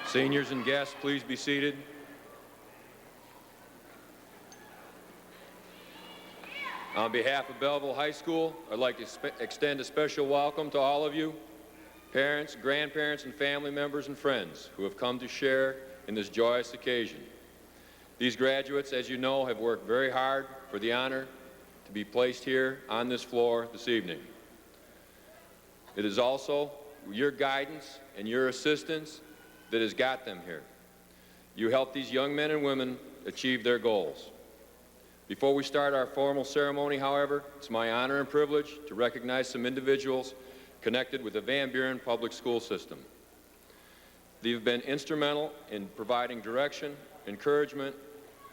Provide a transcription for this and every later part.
Seniors and guests, please be seated. On behalf of Belleville High School, I'd like to extend a special welcome to all of you, parents, grandparents, and family members and friends who have come to share in this joyous occasion. These graduates, as you know, have worked very hard for the honor to be placed here on this floor this evening. It is also your guidance and your assistance that has got them here. You helped these young men and women achieve their goals. Before we start our formal ceremony, however, it's my honor and privilege to recognize some individuals connected with the Van Buren Public School System. They've been instrumental in providing direction, encouragement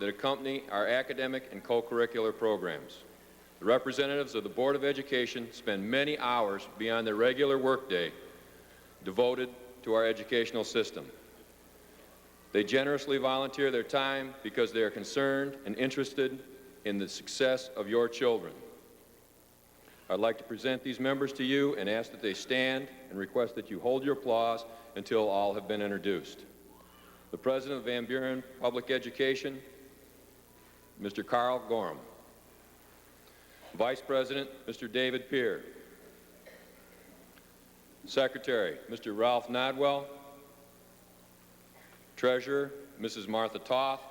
that accompany our academic and co-curricular programs. The representatives of the Board of Education spend many hours beyond their regular workday devoted to our educational system. They generously volunteer their time because they are concerned and interested in the success of your children. I'd like to present these members to you and ask that they stand and request that you hold your applause until all have been introduced. The President of Van Buren Public Education, Mr. Carl Gorham. Vice President, Mr. David Peer. Secretary, Mr. Ralph Nodwell. Treasurer, Mrs. Martha Toth.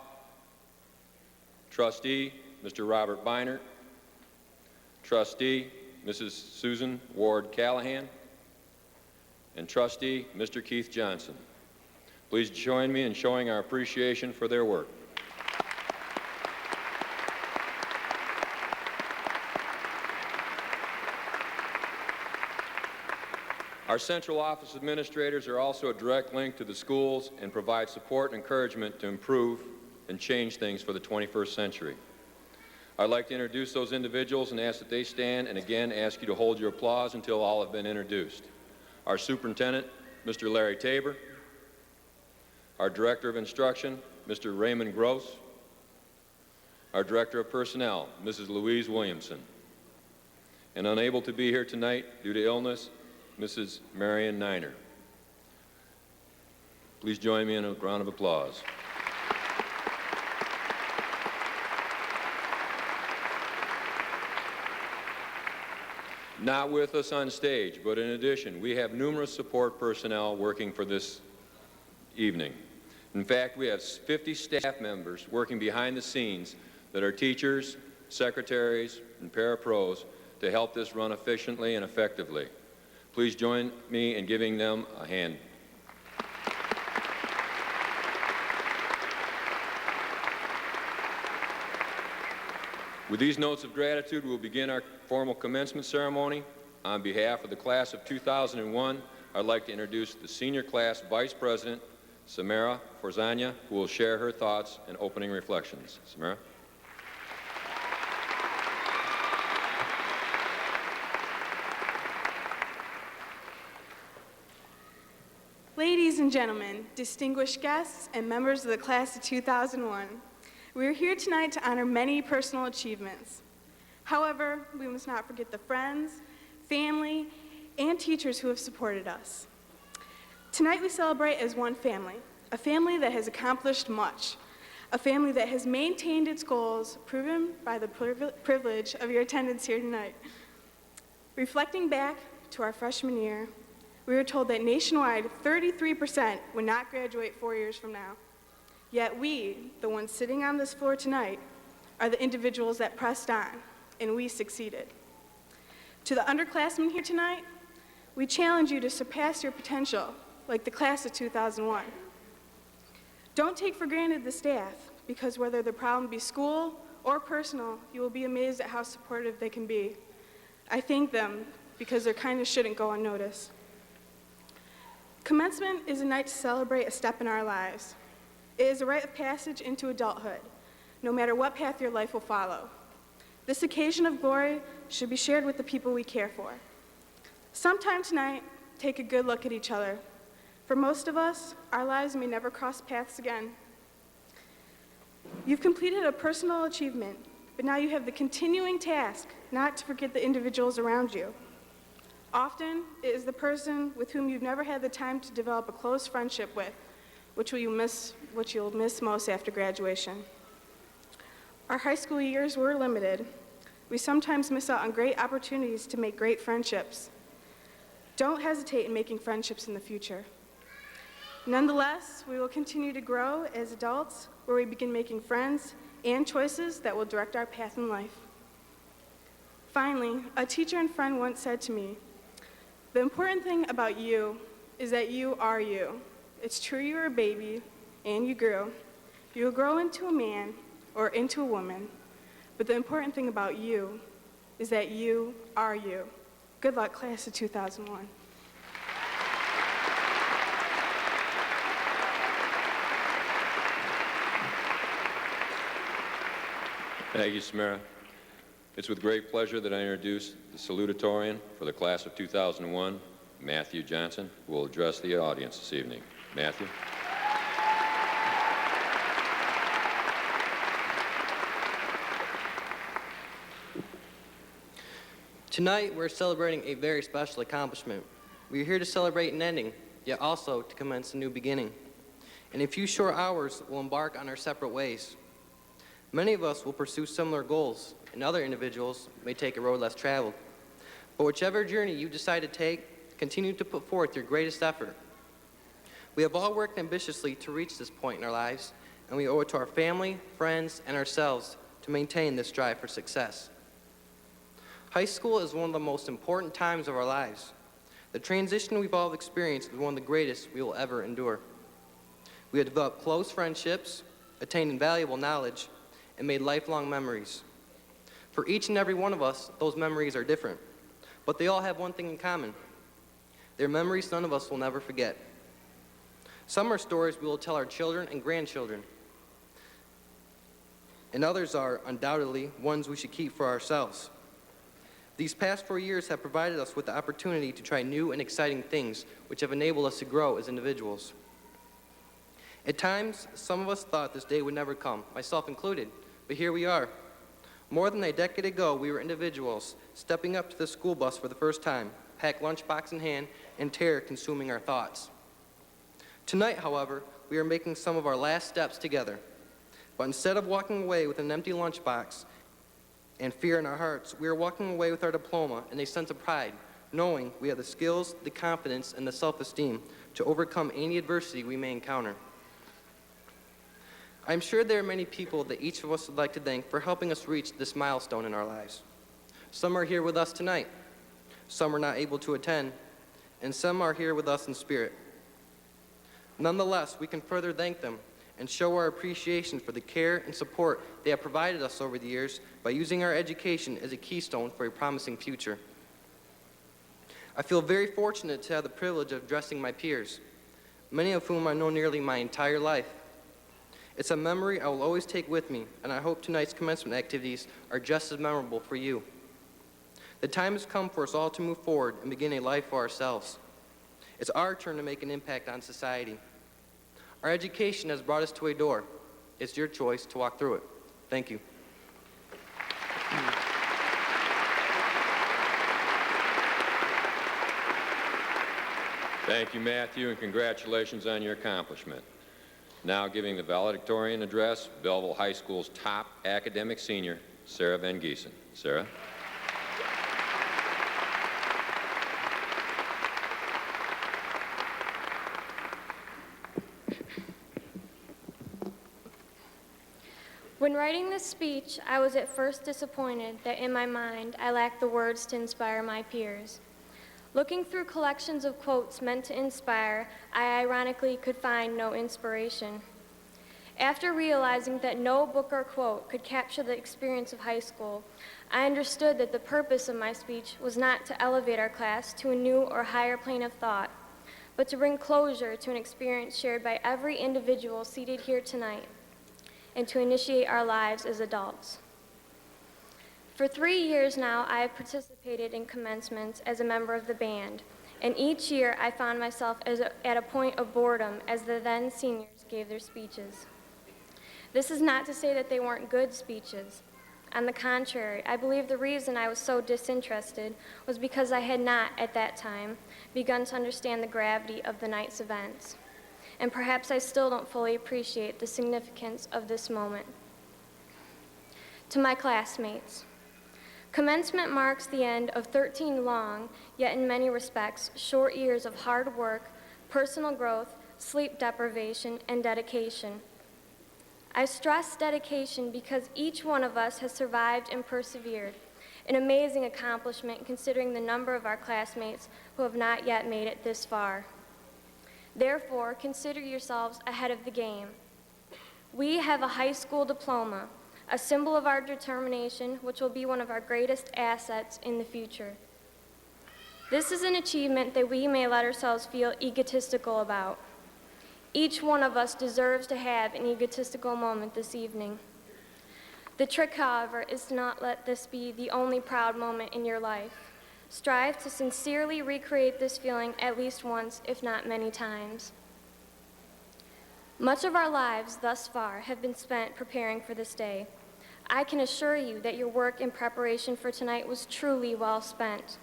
Trustee, Mr. Robert Beinert. Trustee, Mrs. Susan Ward Callahan. And Trustee, Mr. Keith Johnson. Please join me in showing our appreciation for their work. Our central office administrators are also a direct link to the schools and provide support and encouragement to improve and change things for the 21st century. I'd like to introduce those individuals and ask that they stand, and again ask you to hold your applause until all have been introduced. Our superintendent, Mr. Larry Tabor. Our director of instruction, Mr. Raymond Gross. Our director of personnel, Mrs. Louise Williamson. And unable to be here tonight due to illness, Mrs. Marion Niner. Please join me in a round of applause. Not with us on stage, but in addition, we have numerous support personnel working for this evening. In fact, we have 50 staff members working behind the scenes that are teachers, secretaries, and parapros to help this run efficiently and effectively. Please join me in giving them a hand. With these notes of gratitude, we'll begin our formal commencement ceremony. On behalf of the class of 2001, I'd like to introduce the senior class vice president, Samara Forzania, who will share her thoughts and opening reflections. Samara. Ladies and gentlemen, distinguished guests, and members of the class of 2001, we are here tonight to honor many personal achievements. However, we must not forget the friends, family, and teachers who have supported us. Tonight we celebrate as one family, a family that has accomplished much, a family that has maintained its goals, proven by the privilege of your attendance here tonight. Reflecting back to our freshman year, we were told that nationwide 33% would not graduate 4 years from now. Yet we, the ones sitting on this floor tonight, are the individuals that pressed on, and we succeeded. To the underclassmen here tonight, we challenge you to surpass your potential, like the class of 2001. Don't take for granted the staff, because whether the problem be school or personal, you will be amazed at how supportive they can be. I thank them because their kindness shouldn't go unnoticed. Commencement is a night to celebrate a step in our lives. It is a rite of passage into adulthood, no matter what path your life will follow. This occasion of glory should be shared with the people we care for. Sometime tonight, take a good look at each other. For most of us, our lives may never cross paths again. You've completed a personal achievement, but now you have the continuing task not to forget the individuals around you. Often, it is the person with whom you've never had the time to develop a close friendship with which you'll miss most after graduation. Our high school years were limited. We sometimes miss out on great opportunities to make great friendships. Don't hesitate in making friendships in the future. Nonetheless, we will continue to grow as adults, where we begin making friends and choices that will direct our path in life. Finally, a teacher and friend once said to me, "The important thing about you is that you are you. It's true you were a baby, and you grew. You will grow into a man or into a woman, but the important thing about you is that you are you." Good luck, class of 2001. Thank you, Samara. It's with great pleasure that I introduce the salutatorian for the class of 2001, Matthew Johnson, who will address the audience this evening. Matthew. Tonight, we're celebrating a very special accomplishment. We are here to celebrate an ending, yet also to commence a new beginning. In a few short hours, we'll embark on our separate ways. Many of us will pursue similar goals, and other individuals may take a road less traveled. But whichever journey you decide to take, continue to put forth your greatest effort. We have all worked ambitiously to reach this point in our lives, and we owe it to our family, friends, and ourselves to maintain this drive for success. High school is one of the most important times of our lives. The transition we've all experienced is one of the greatest we will ever endure. We have developed close friendships, attained invaluable knowledge, and made lifelong memories. For each and every one of us, those memories are different, but they all have one thing in common. They're memories none of us will never forget. Some are stories we will tell our children and grandchildren, and others are, undoubtedly, ones we should keep for ourselves. These past 4 years have provided us with the opportunity to try new and exciting things, which have enabled us to grow as individuals. At times, some of us thought this day would never come, myself included, but here we are. More than a decade ago, we were individuals stepping up to the school bus for the first time, packed lunchbox in hand, and terror consuming our thoughts. Tonight, however, we are making some of our last steps together. But instead of walking away with an empty lunchbox and fear in our hearts, we are walking away with our diploma and a sense of pride, knowing we have the skills, the confidence, and the self-esteem to overcome any adversity we may encounter. I'm sure there are many people that each of us would like to thank for helping us reach this milestone in our lives. Some are here with us tonight, some are not able to attend, and some are here with us in spirit. Nonetheless, we can further thank them and show our appreciation for the care and support they have provided us over the years by using our education as a keystone for a promising future. I feel very fortunate to have the privilege of addressing my peers, many of whom I know nearly my entire life. It's a memory I will always take with me, and I hope tonight's commencement activities are just as memorable for you. The time has come for us all to move forward and begin a life for ourselves. It's our turn to make an impact on society. Our education has brought us to a door. It's your choice to walk through it. Thank you. Thank you, Matthew, and congratulations on your accomplishment. Now giving the valedictorian address, Belleville High School's top academic senior, Sarah Van Giesen. Sarah. When writing this speech, I was at first disappointed that in my mind I lacked the words to inspire my peers. Looking through collections of quotes meant to inspire, I ironically could find no inspiration. After realizing that no book or quote could capture the experience of high school, I understood that the purpose of my speech was not to elevate our class to a new or higher plane of thought, but to bring closure to an experience shared by every individual seated here tonight, and to initiate our lives as adults. For 3 years now, I have participated in commencements as a member of the band, and each year I found myself at a point of boredom as the then seniors gave their speeches. This is not to say that they weren't good speeches. On the contrary, I believe the reason I was so disinterested was because I had not, at that time, begun to understand the gravity of the night's events. and perhaps I still don't fully appreciate the significance of this moment. To my classmates, commencement marks the end of 13 long, yet in many respects, short years of hard work, personal growth, sleep deprivation, and dedication. I stress dedication because each one of us has survived and persevered, an amazing accomplishment considering the number of our classmates who have not yet made it this far. Therefore, consider yourselves ahead of the game. We have a high school diploma, a symbol of our determination, which will be one of our greatest assets in the future. This is an achievement that we may let ourselves feel egotistical about. Each one of us deserves to have an egotistical moment this evening. The trick, however, is to not let this be the only proud moment in your life. Strive to sincerely recreate this feeling at least once, if not many times. Much of our lives thus far have been spent preparing for this day. I can assure you that your work in preparation for tonight was truly well spent.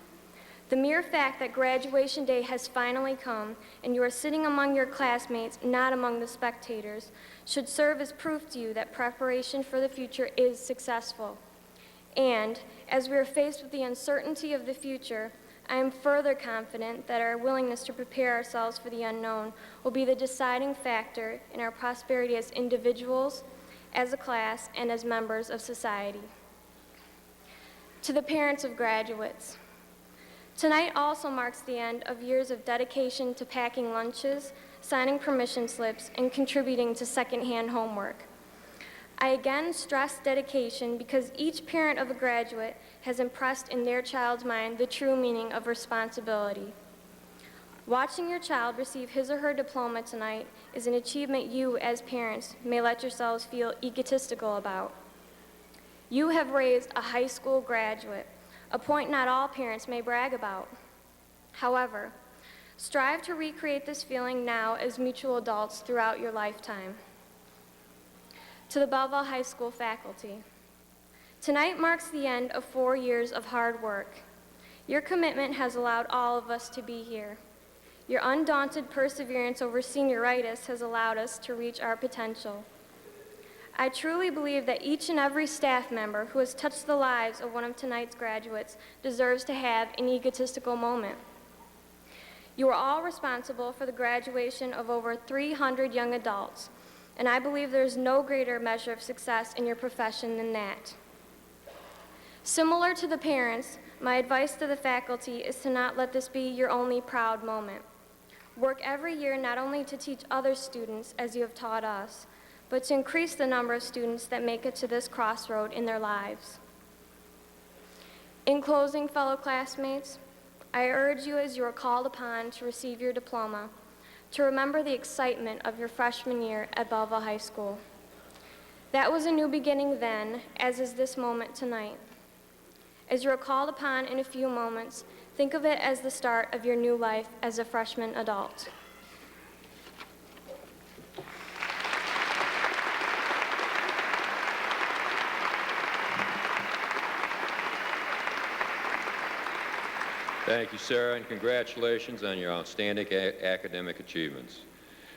The mere fact that graduation day has finally come and you are sitting among your classmates, not among the spectators, should serve as proof to you that preparation for the future is successful. And as we are faced with the uncertainty of the future, I am further confident that our willingness to prepare ourselves for the unknown will be the deciding factor in our prosperity as individuals, as a class, and as members of society. To the parents of graduates, tonight also marks the end of years of dedication to packing lunches, signing permission slips, and contributing to secondhand homework. I again stress dedication because each parent of a graduate has impressed in their child's mind the true meaning of responsibility. Watching your child receive his or her diploma tonight is an achievement you, as parents, may let yourselves feel egotistical about. You have raised a high school graduate, a point not all parents may brag about. However, strive to recreate this feeling now as mutual adults throughout your lifetime. To the Belleville High School faculty, tonight marks the end of 4 years of hard work. Your commitment has allowed all of us to be here. Your undaunted perseverance over senioritis has allowed us to reach our potential. I truly believe that each and every staff member who has touched the lives of one of tonight's graduates deserves to have an egotistical moment. You are all responsible for the graduation of over 300 young adults, and I believe there is no greater measure of success in your profession than that. Similar to the parents, my advice to the faculty is to not let this be your only proud moment. Work every year not only to teach other students as you have taught us, but to increase the number of students that make it to this crossroad in their lives. In closing, fellow classmates, I urge you as you are called upon to receive your diploma, to remember the excitement of your freshman year at Belleville High School. That was a new beginning then, as is this moment tonight. As you are called upon in a few moments, think of it as the start of your new life as a freshman adult. Thank you, Sarah, and congratulations on your outstanding academic achievements.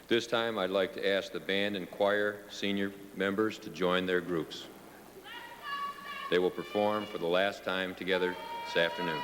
This time, I'd like to ask the band and choir senior members to join their groups. They will perform for the last time together this afternoon.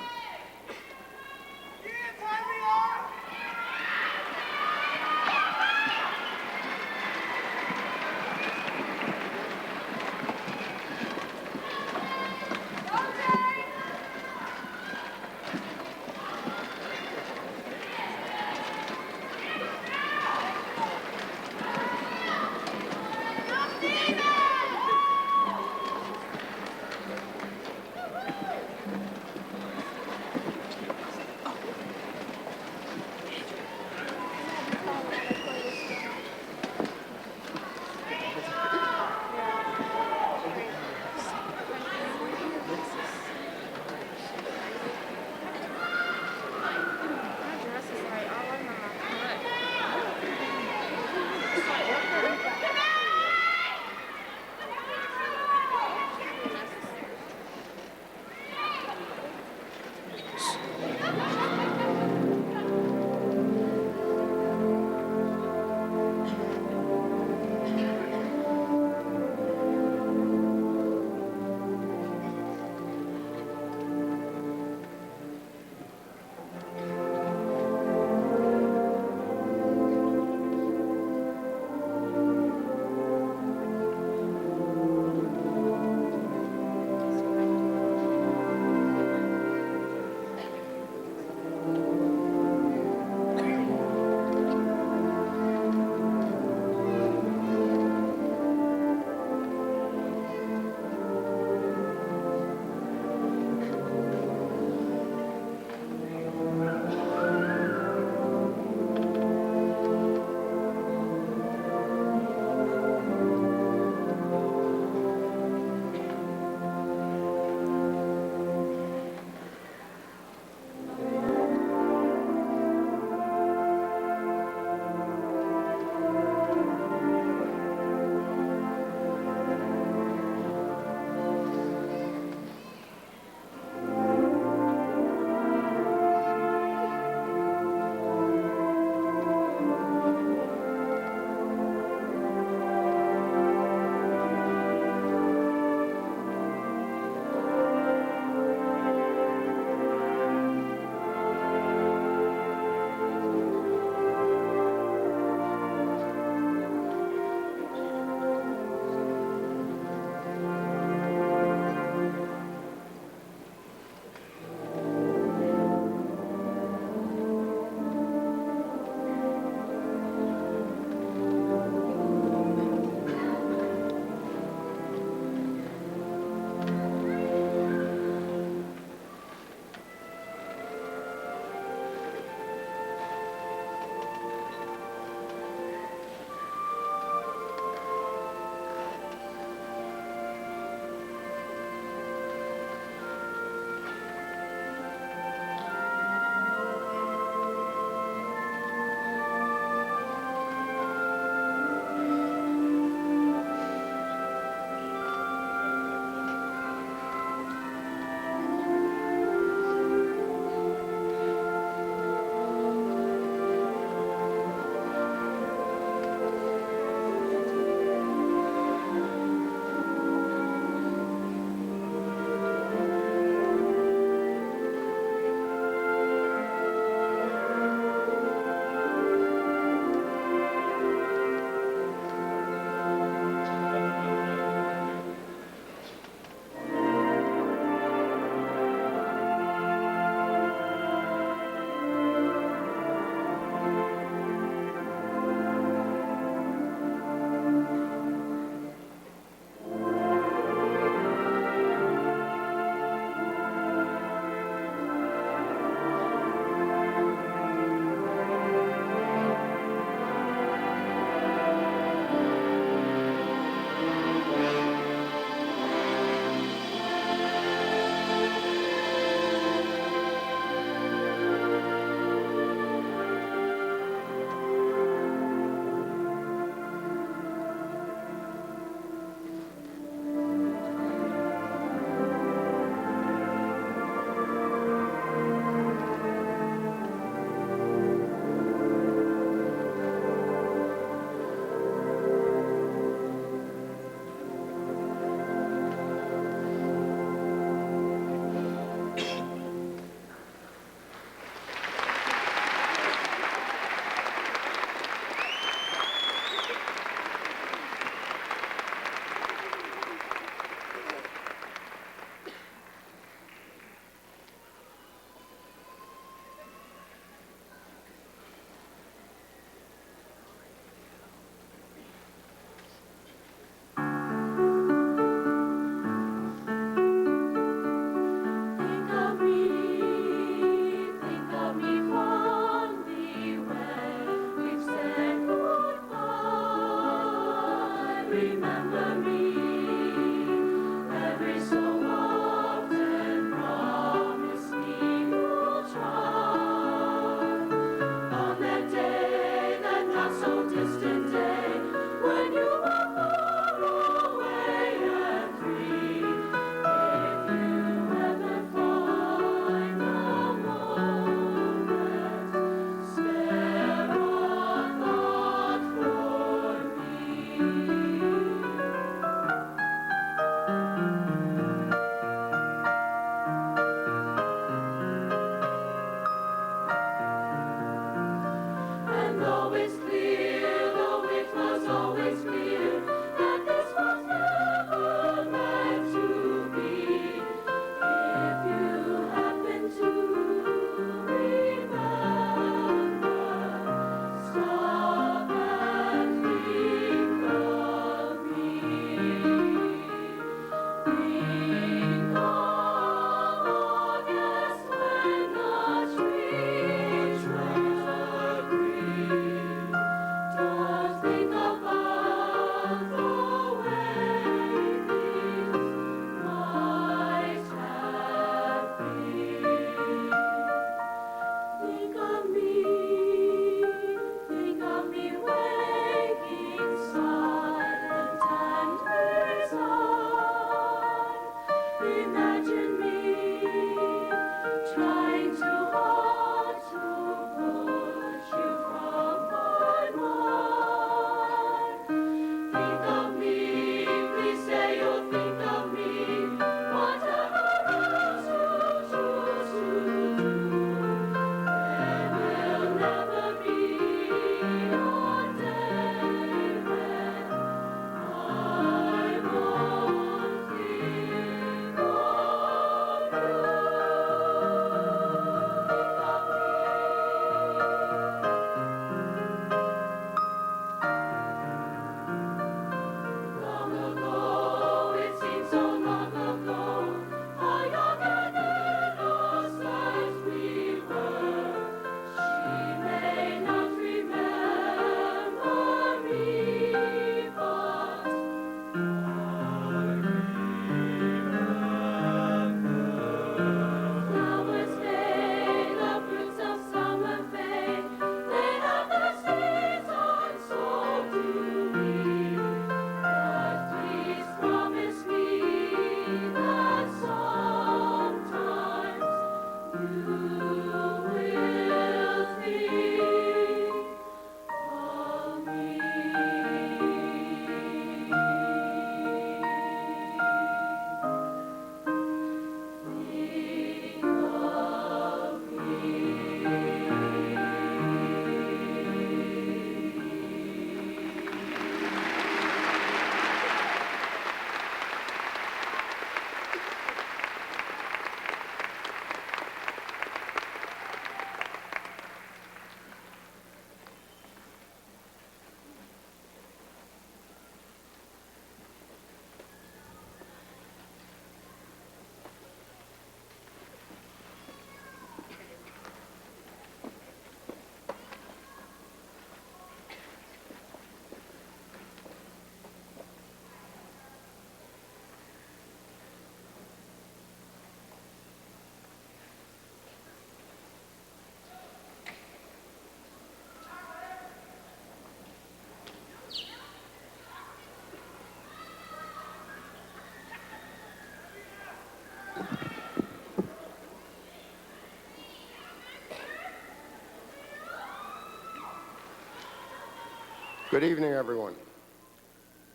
Good evening, everyone.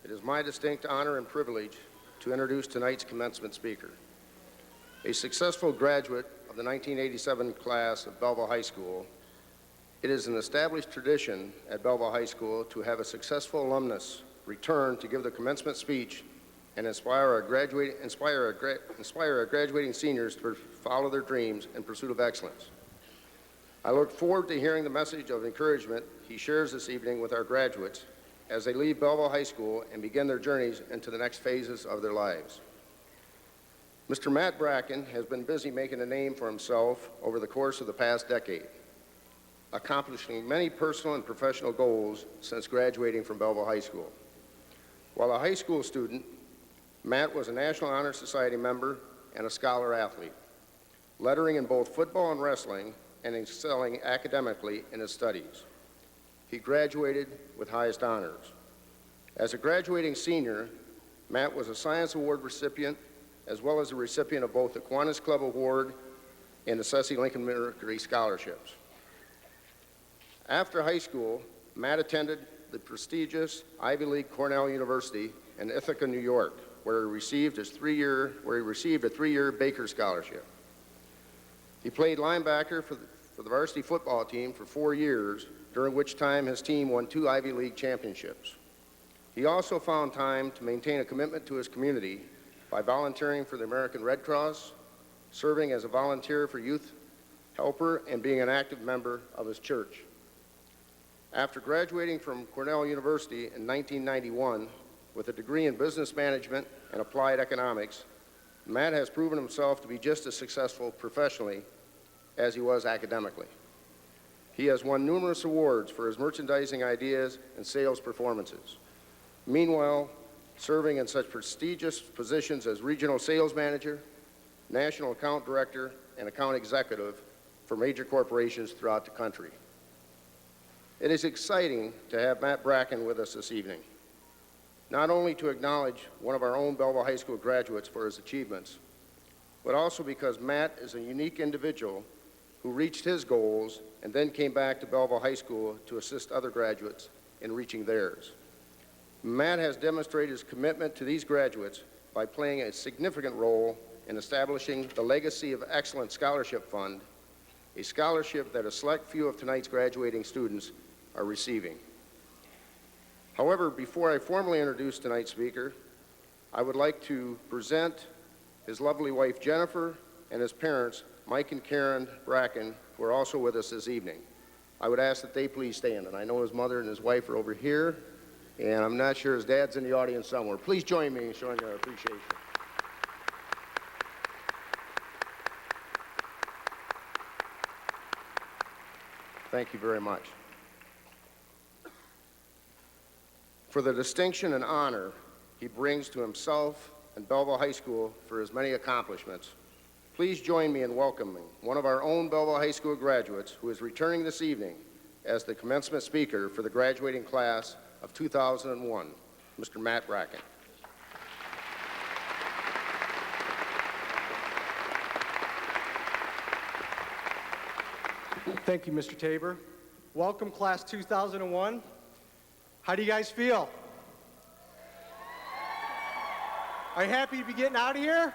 It is my distinct honor and privilege to introduce tonight's commencement speaker. A successful graduate of the 1987 class of Belleville High School, it is an established tradition at Belleville High School to have a successful alumnus return to give the commencement speech and inspire our graduating seniors to follow their dreams in pursuit of excellence. I look forward to hearing the message of encouragement he shares this evening with our graduates as they leave Belleville High School and begin their journeys into the next phases of their lives. Mr. Matt Bracken has been busy making a name for himself over the course of the past decade, accomplishing many personal and professional goals since graduating from Belleville High School. While a high school student, Matt was a National Honor Society member and a scholar athlete, lettering in both football and wrestling and excelling academically in his studies. He graduated with highest honors. As a graduating senior, Matt was a Science Award recipient, as well as a recipient of both the Kiwanis Club Award and the Ceci Lincoln Mercury Scholarships. After high school, Matt attended the prestigious Ivy League Cornell University in Ithaca, New York, where he received a three-year Baker Scholarship. He played linebacker for the varsity football team for 4 years, during which time his team won 2 Ivy League championships. He also found time to maintain a commitment to his community by volunteering for the American Red Cross, serving as a volunteer for Youth Helper, and being an active member of his church. After graduating from Cornell University in 1991 with a degree in business management and applied economics, Matt has proven himself to be just as successful professionally as he was academically. He has won numerous awards for his merchandising ideas and sales performances. Meanwhile, serving in such prestigious positions as regional sales manager, national account director, and account executive for major corporations throughout the country. It is exciting to have Matt Bracken with us this evening, not only to acknowledge one of our own Belleville High School graduates for his achievements, but also because Matt is a unique individual who reached his goals and then came back to Belleville High School to assist other graduates in reaching theirs. Matt has demonstrated his commitment to these graduates by playing a significant role in establishing the Legacy of Excellence Scholarship Fund, a scholarship that a select few of tonight's graduating students are receiving. However, before I formally introduce tonight's speaker, I would like to present his lovely wife, Jennifer, and his parents, Mike and Karen Bracken, who are also with us this evening. I would ask that they please stand, and I know his mother and his wife are over here, and I'm not sure his dad's in the audience somewhere. Please join me in showing our appreciation. Thank you very much. For the distinction and honor he brings to himself and Belleville High School for his many accomplishments, please join me in welcoming one of our own Belleville High School graduates who is returning this evening as the commencement speaker for the graduating class of 2001, Mr. Matt Bracken. Thank you, Mr. Tabor. Welcome, class 2001. How do you guys feel? Are you happy to be getting out of here?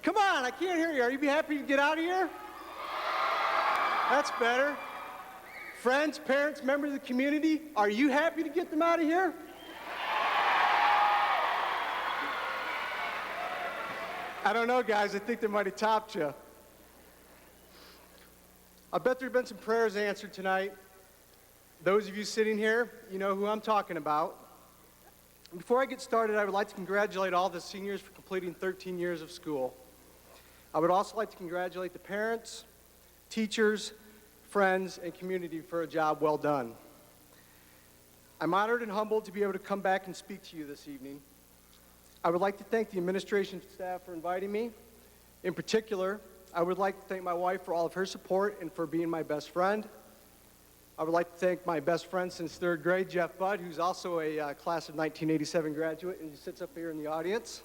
Come on, I can't hear you. Are you happy to get out of here? That's better. Friends, parents, members of the community, are you happy to get them out of here? I don't know, guys. I think they might have topped you. I bet there have been some prayers answered tonight. Those of you sitting here, you know who I'm talking about. Before I get started, I would like to congratulate all the seniors for completing 13 years of school. I would also like to congratulate the parents, teachers, friends, and community for a job well done. I'm honored and humbled to be able to come back and speak to you this evening. I would like to thank the administration staff for inviting me. In particular, I would like to thank my wife for all of her support and for being my best friend. I would like to thank my best friend since third grade, Jeff Budd, who's also a class of 1987 graduate, and he sits up here in the audience.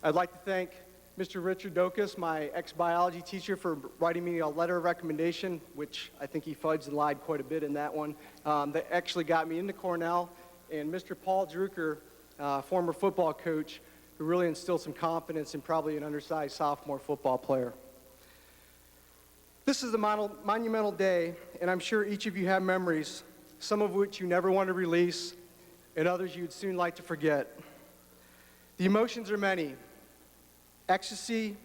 I'd like to thank Mr. Richard Dokas, my ex-biology teacher, for writing me a letter of recommendation, which I think he fudged and lied quite a bit in that one, that actually got me into Cornell, and Mr. Paul Drucker, former football coach, who really instilled some confidence in probably an undersized sophomore football player. This is a monumental day, and I'm sure each of you have memories, some of which you never want to release, and others you'd soon like to forget. The emotions are many: ecstasy,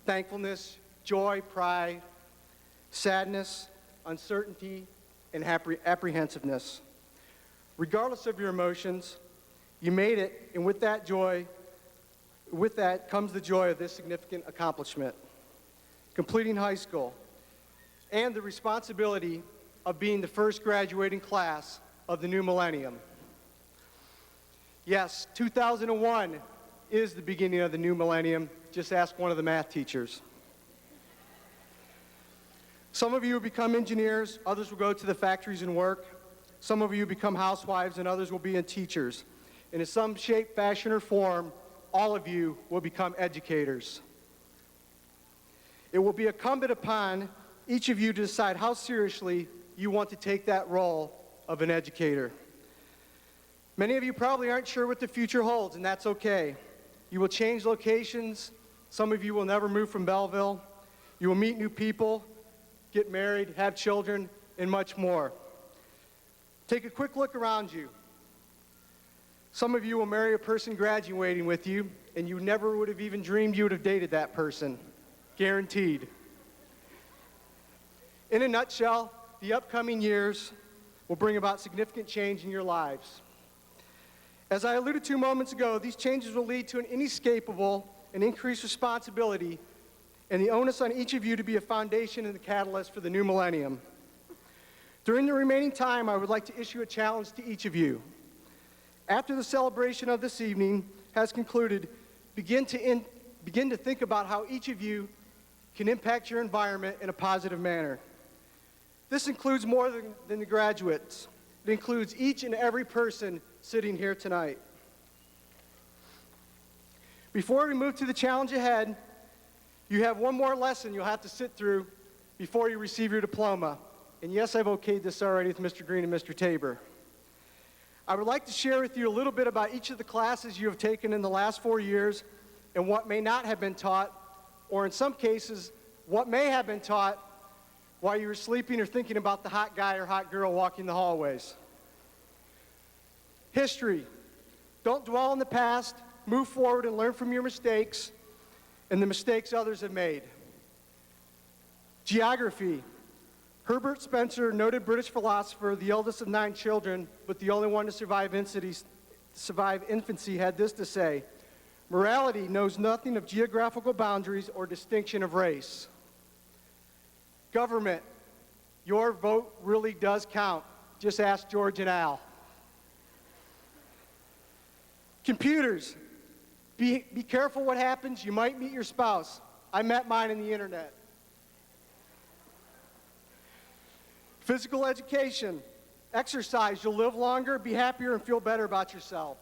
thankfulness, joy, pride, sadness, uncertainty, and apprehensiveness. Regardless of your emotions, you made it, and with that comes the joy of this significant accomplishment: completing high school, and the responsibility of being the first graduating class of the new millennium. Yes, 2001 is the beginning of the new millennium. Just ask one of the math teachers. Some of you will become engineers, others will go to the factories and work. Some of you become housewives, and others will be teachers. And in some shape, fashion, or form, all of you will become educators. It will be incumbent upon each of you to decide how seriously you want to take that role of an educator. Many of you probably aren't sure what the future holds, and that's okay. You will change locations. Some of you will never move from Belleville. You will meet new people, get married, have children, and much more. Take a quick look around you. Some of you will marry a person graduating with you, and you never would have even dreamed you would have dated that person. Guaranteed. In a nutshell, the upcoming years will bring about significant change in your lives. As I alluded to moments ago, these changes will lead to an inescapable and increased responsibility and the onus on each of you to be a foundation and the catalyst for the new millennium. During the remaining time, I would like to issue a challenge to each of you. After the celebration of this evening has concluded, begin to think about how each of you can impact your environment in a positive manner. This includes more than the graduates. It includes each and every person sitting here tonight. Before we move to the challenge ahead, you have one more lesson you'll have to sit through before you receive your diploma. And yes, I've okayed this already with Mr. Green and Mr. Tabor. I would like to share with you a little bit about each of the classes you have taken in the last 4 years and what may not have been taught, or in some cases, what may have been taught while you were sleeping or thinking about the hot guy or hot girl walking the hallways. History. Don't dwell in the past. Move forward and learn from your mistakes and the mistakes others have made. Geography. Herbert Spencer, noted British philosopher, the eldest of 9 children, but the only one to survive infancy, had this to say: morality knows nothing of geographical boundaries or distinction of race. Government. Your vote really does count. Just ask George and Al. Computers. Be careful what happens. You might meet your spouse. I met mine on the internet. Physical education. Exercise. You'll live longer, be happier, and feel better about yourself.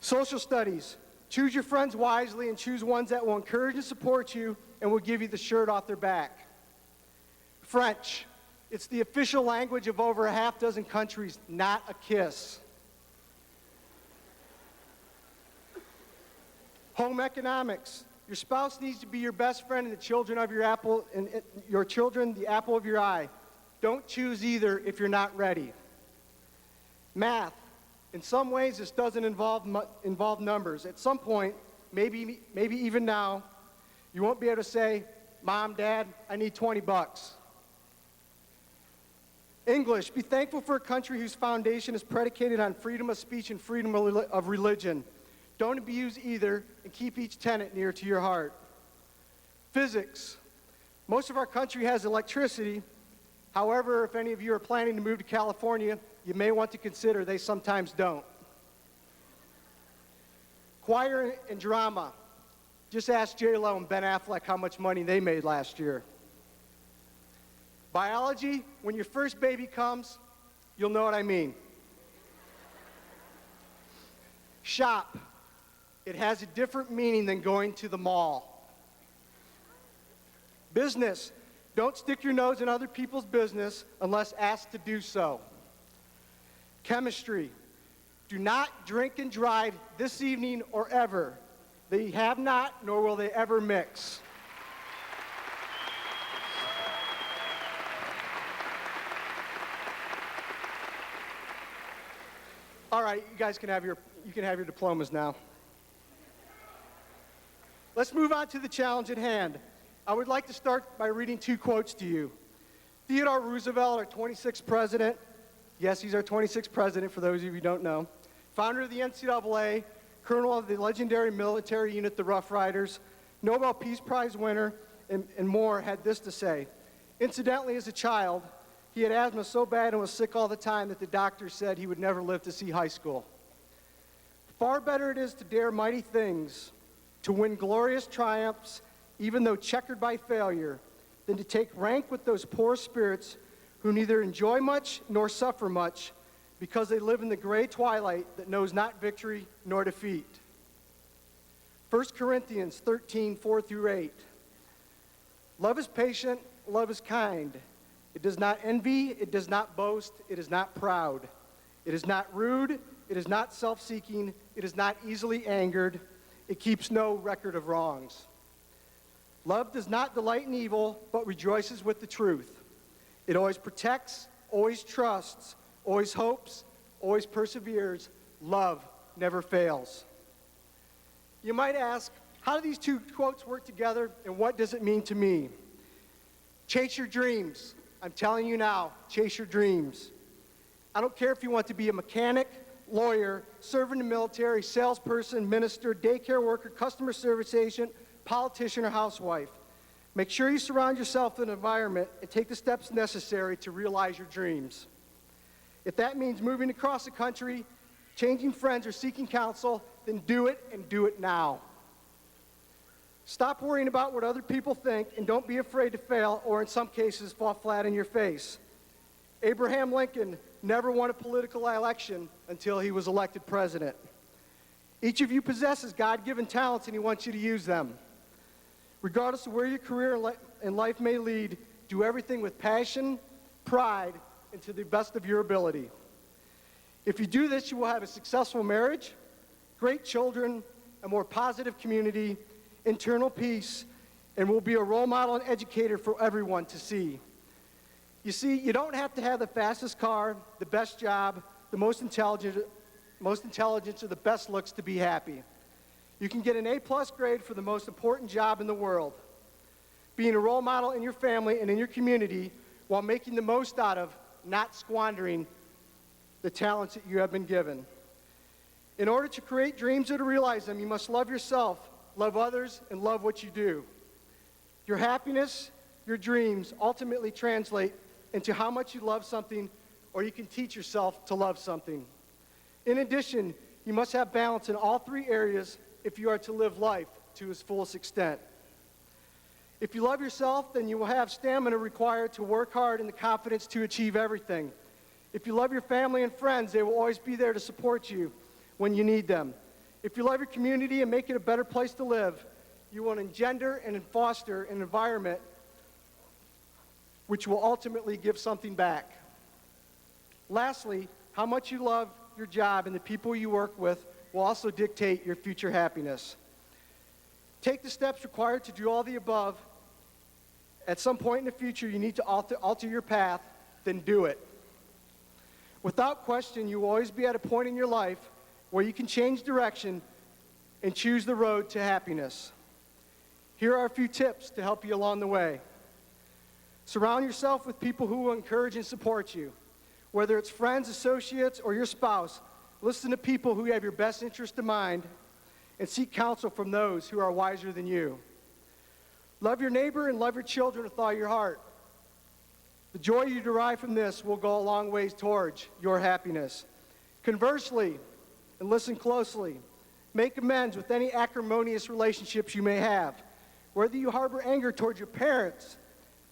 Social studies. Choose your friends wisely and choose ones that will encourage and support you and will give you the shirt off their back. French. It's the official language of over 6 countries, not a kiss. Home economics. Your spouse needs to be your best friend and the children of your children the apple of your eye. Don't choose either if you're not ready. Math. In some ways, this doesn't involve numbers. At some point, maybe even now, you won't be able to say, "Mom, Dad, I need $20." English. Be thankful for a country whose foundation is predicated on freedom of speech and freedom of religion. Don't abuse either, and keep each tenet near to your heart. Physics. Most of our country has electricity. However, if any of you are planning to move to California, you may want to consider they sometimes don't. Choir and drama. Just ask J-Lo and Ben Affleck how much money they made last year. Biology. When your first baby comes, you'll know what I mean. Shop. It has a different meaning than going to the mall. Business. Don't stick your nose in other people's business unless asked to do so. Chemistry. Do not drink and drive this evening or ever. They have not, nor will they ever mix. All right, you guys can have your diplomas now. Let's move on to the challenge at hand. I would like to start by reading two quotes to you. Theodore Roosevelt, our 26th president. Yes, he's our 26th president, for those of you who don't know. Founder of the NCAA, colonel of the legendary military unit, the Rough Riders, Nobel Peace Prize winner, and more, had this to say. Incidentally, as a child, he had asthma so bad and was sick all the time that the doctor said he would never live to see high school. Far better it is to dare mighty things, to win glorious triumphs, even though checkered by failure, than to take rank with those poor spirits who neither enjoy much nor suffer much, because they live in the gray twilight that knows not victory nor defeat. 1 Corinthians 13, 4 through 8. Love is patient, love is kind. It does not envy, it does not boast, it is not proud. It is not rude, it is not self-seeking, it is not easily angered, it keeps no record of wrongs. Love does not delight in evil, but rejoices with the truth. It always protects, always trusts, always hopes, always perseveres. Love never fails. You might ask, how do these two quotes work together, and what does it mean to me? Chase your dreams. I'm telling you now, chase your dreams. I don't care if you want to be a mechanic, lawyer, serve in the military, salesperson, minister, daycare worker, customer service agent, politician, or housewife. Make sure you surround yourself with an environment and take the steps necessary to realize your dreams. If that means moving across the country, changing friends, or seeking counsel, then do it, and do it now. Stop worrying about what other people think, and don't be afraid to fail, or in some cases, fall flat in your face. Abraham Lincoln never won a political election until he was elected president. Each of you possesses God-given talents, and he wants you to use them. Regardless of where your career in life may lead, do everything with passion, pride, and to the best of your ability. If you do this, you will have a successful marriage, great children, a more positive community, internal peace, and will be a role model and educator for everyone to see. You see, you don't have to have the fastest car, the best job, the most intelligence, or the best looks to be happy. You can get an A+ grade for the most important job in the world. Being a role model in your family and in your community while making the most out of, not squandering, the talents that you have been given. In order to create dreams or to realize them, you must love yourself, love others, and love what you do. Your happiness, your dreams ultimately translate into how much you love something, or you can teach yourself to love something. In addition, you must have balance in all three areas if you are to live life to its fullest extent. If you love yourself, then you will have stamina required to work hard and the confidence to achieve everything. If you love your family and friends, they will always be there to support you when you need them. If you love your community and make it a better place to live, you will engender and foster an environment which will ultimately give something back. Lastly, how much you love your job and the people you work with will also dictate your future happiness. Take the steps required to do all the above. At some point in the future, you need to alter your path, then do it. Without question, you will always be at a point in your life where you can change direction and choose the road to happiness. Here are a few tips to help you along the way. Surround yourself with people who will encourage and support you. Whether it's friends, associates, or your spouse, listen to people who have your best interest in mind and seek counsel from those who are wiser than you. Love your neighbor and love your children with all your heart. The joy you derive from this will go a long ways towards your happiness. Conversely, and listen closely, make amends with any acrimonious relationships you may have. Whether you harbor anger towards your parents,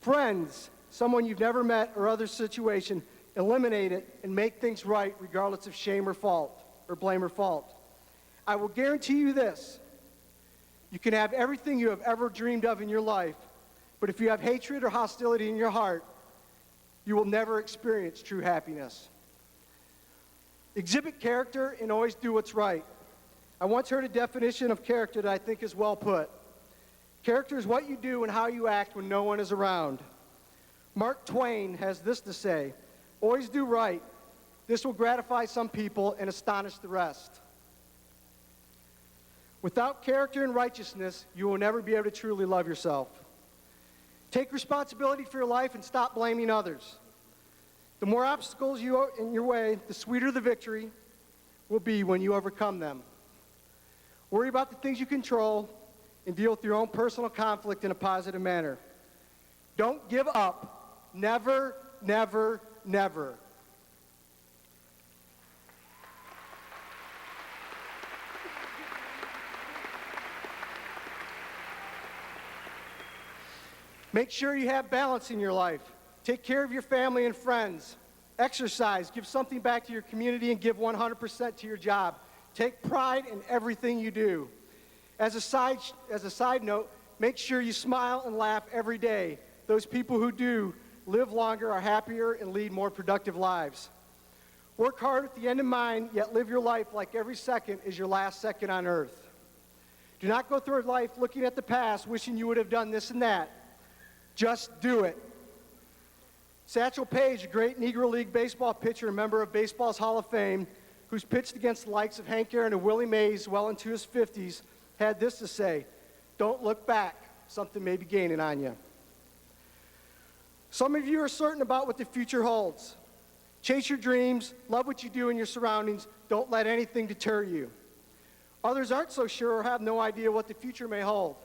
friends, someone you've never met, or other situation, eliminate it and make things right regardless of shame or fault, or blame or fault. I will guarantee you this. You can have everything you have ever dreamed of in your life, but if you have hatred or hostility in your heart, you will never experience true happiness. Exhibit character and always do what's right. I once heard a definition of character that I think is well put. Character is what you do and how you act when no one is around. Mark Twain has this to say, always do right. This will gratify some people and astonish the rest. Without character and righteousness, you will never be able to truly love yourself. Take responsibility for your life and stop blaming others. The more obstacles in your way, the sweeter the victory will be when you overcome them. Worry about the things you control and deal with your own personal conflict in a positive manner. Don't give up. Never, never, never. Make sure you have balance in your life. Take care of your family and friends. Exercise. Give something back to your community and give 100% to your job. Take pride in everything you do. As a side note, make sure you smile and laugh every day. Those people who do live longer, are happier, and lead more productive lives. Work hard with the end in mind, yet live your life like every second is your last second on earth. Do not go through life looking at the past, wishing you would have done this and that. Just do it. Satchel Paige, a great Negro League baseball pitcher and member of Baseball's Hall of Fame, who's pitched against the likes of Hank Aaron and Willie Mays well into his 50s, had this to say, don't look back. Something may be gaining on you. Some of you are certain about what the future holds. Chase your dreams, love what you do in your surroundings, don't let anything deter you. Others aren't so sure or have no idea what the future may hold.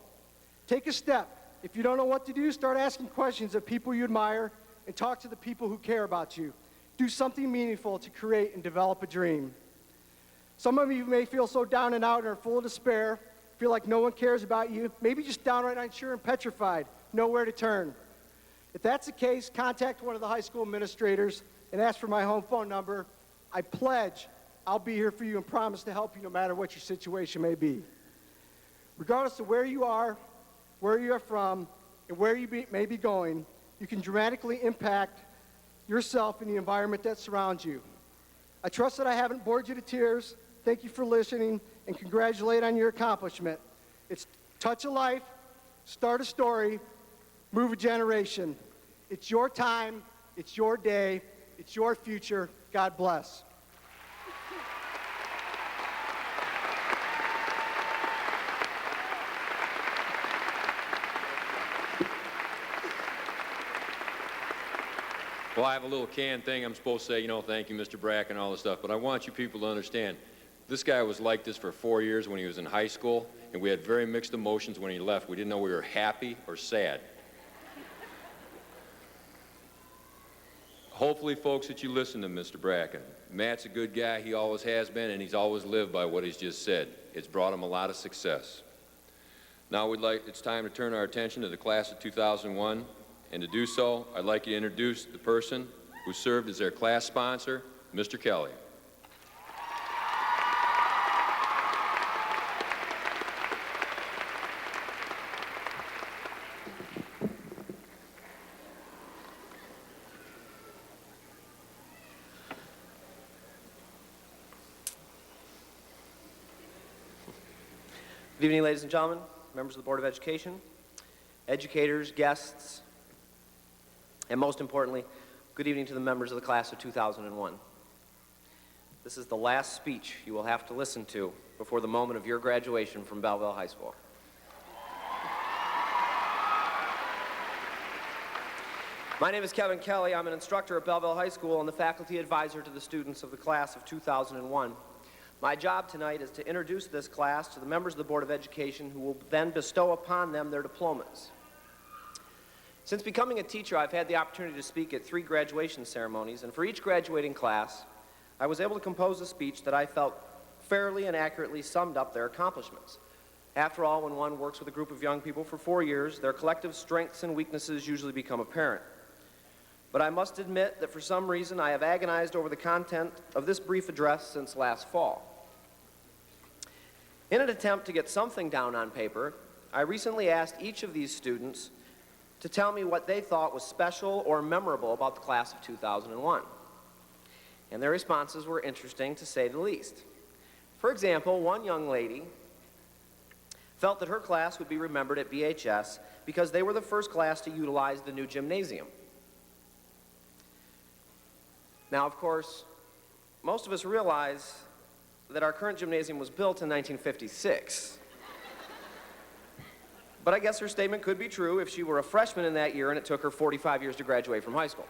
Take a step. If you don't know what to do, start asking questions of people you admire and talk to the people who care about you. Do something meaningful to create and develop a dream. Some of you may feel so down and out and are full of despair, feel like no one cares about you, maybe just downright unsure and petrified, nowhere to turn. If that's the case, contact one of the high school administrators and ask for my home phone number. I pledge I'll be here for you and promise to help you no matter what your situation may be. Regardless of where you are, where you are from, and where you may be going, you can dramatically impact yourself and the environment that surrounds you. I trust that I haven't bored you to tears. Thank you for listening, and congratulate on your accomplishment. It's touch a life, start a story, move a generation. It's your time, it's your day, it's your future. God bless. Well, I have a little canned thing I'm supposed to say, thank you, Mr. Brack, and all this stuff, but I want you people to understand, this guy was like this for 4 years when he was in high school, and we had very mixed emotions when he left. We didn't know we were happy or sad. Hopefully, folks, that you listen to Mr. Bracken. Matt's a good guy. He always has been, and he's always lived by what he's just said. It's brought him a lot of success. Now it's time to turn our attention to the class of 2001. And to do so, I'd like you to introduce the person who served as their class sponsor, Mr. Kelly. Good evening, ladies and gentlemen, members of the Board of Education, educators, guests, and most importantly, good evening to the members of the class of 2001. This is the last speech you will have to listen to before the moment of your graduation from Belleville High School. My name is Kevin Kelly. I'm an instructor at Belleville High School and the faculty advisor to the students of the class of 2001. My job tonight is to introduce this class to the members of the Board of Education who will then bestow upon them their diplomas. Since becoming a teacher, I've had the opportunity to speak at 3 graduation ceremonies, and for each graduating class, I was able to compose a speech that I felt fairly and accurately summed up their accomplishments. After all, when one works with a group of young people for 4 years, their collective strengths and weaknesses usually become apparent. But I must admit that for some reason I have agonized over the content of this brief address since last fall. In an attempt to get something down on paper, I recently asked each of these students to tell me what they thought was special or memorable about the class of 2001. And their responses were interesting, to say the least. For example, one young lady felt that her class would be remembered at BHS because they were the first class to utilize the new gymnasium. Now, of course, most of us realize that our current gymnasium was built in 1956. But I guess her statement could be true if she were a freshman in that year and it took her 45 years to graduate from high school.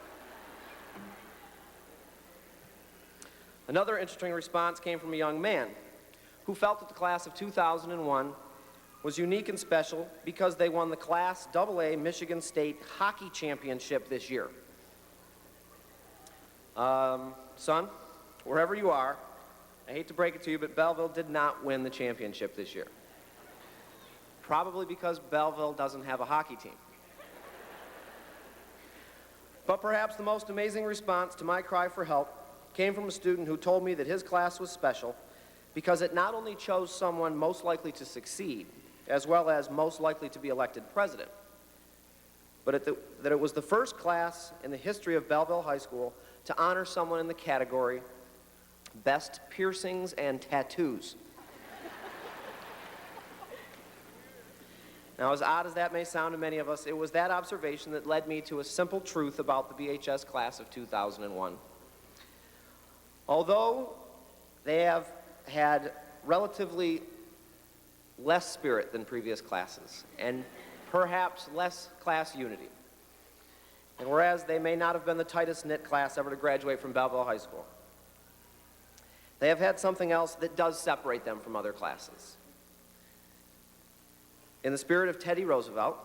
Another interesting response came from a young man who felt that the class of 2001 was unique and special because they won the Class AA Michigan State Hockey Championship this year. Son, wherever you are, I hate to break it to you, but Belleville did not win the championship this year. Probably because Belleville doesn't have a hockey team. But perhaps the most amazing response to my cry for help came from a student who told me that his class was special because it not only chose someone most likely to succeed, as well as most likely to be elected president, but that it was the first class in the history of Belleville High School to honor someone in the category Best Piercings and Tattoos. Now, as odd as that may sound to many of us, it was that observation that led me to a simple truth about the BHS class of 2001. Although they have had relatively less spirit than previous classes, and perhaps less class unity, and whereas they may not have been the tightest knit class ever to graduate from Belleville High School, they have had something else that does separate them from other classes. In the spirit of Teddy Roosevelt,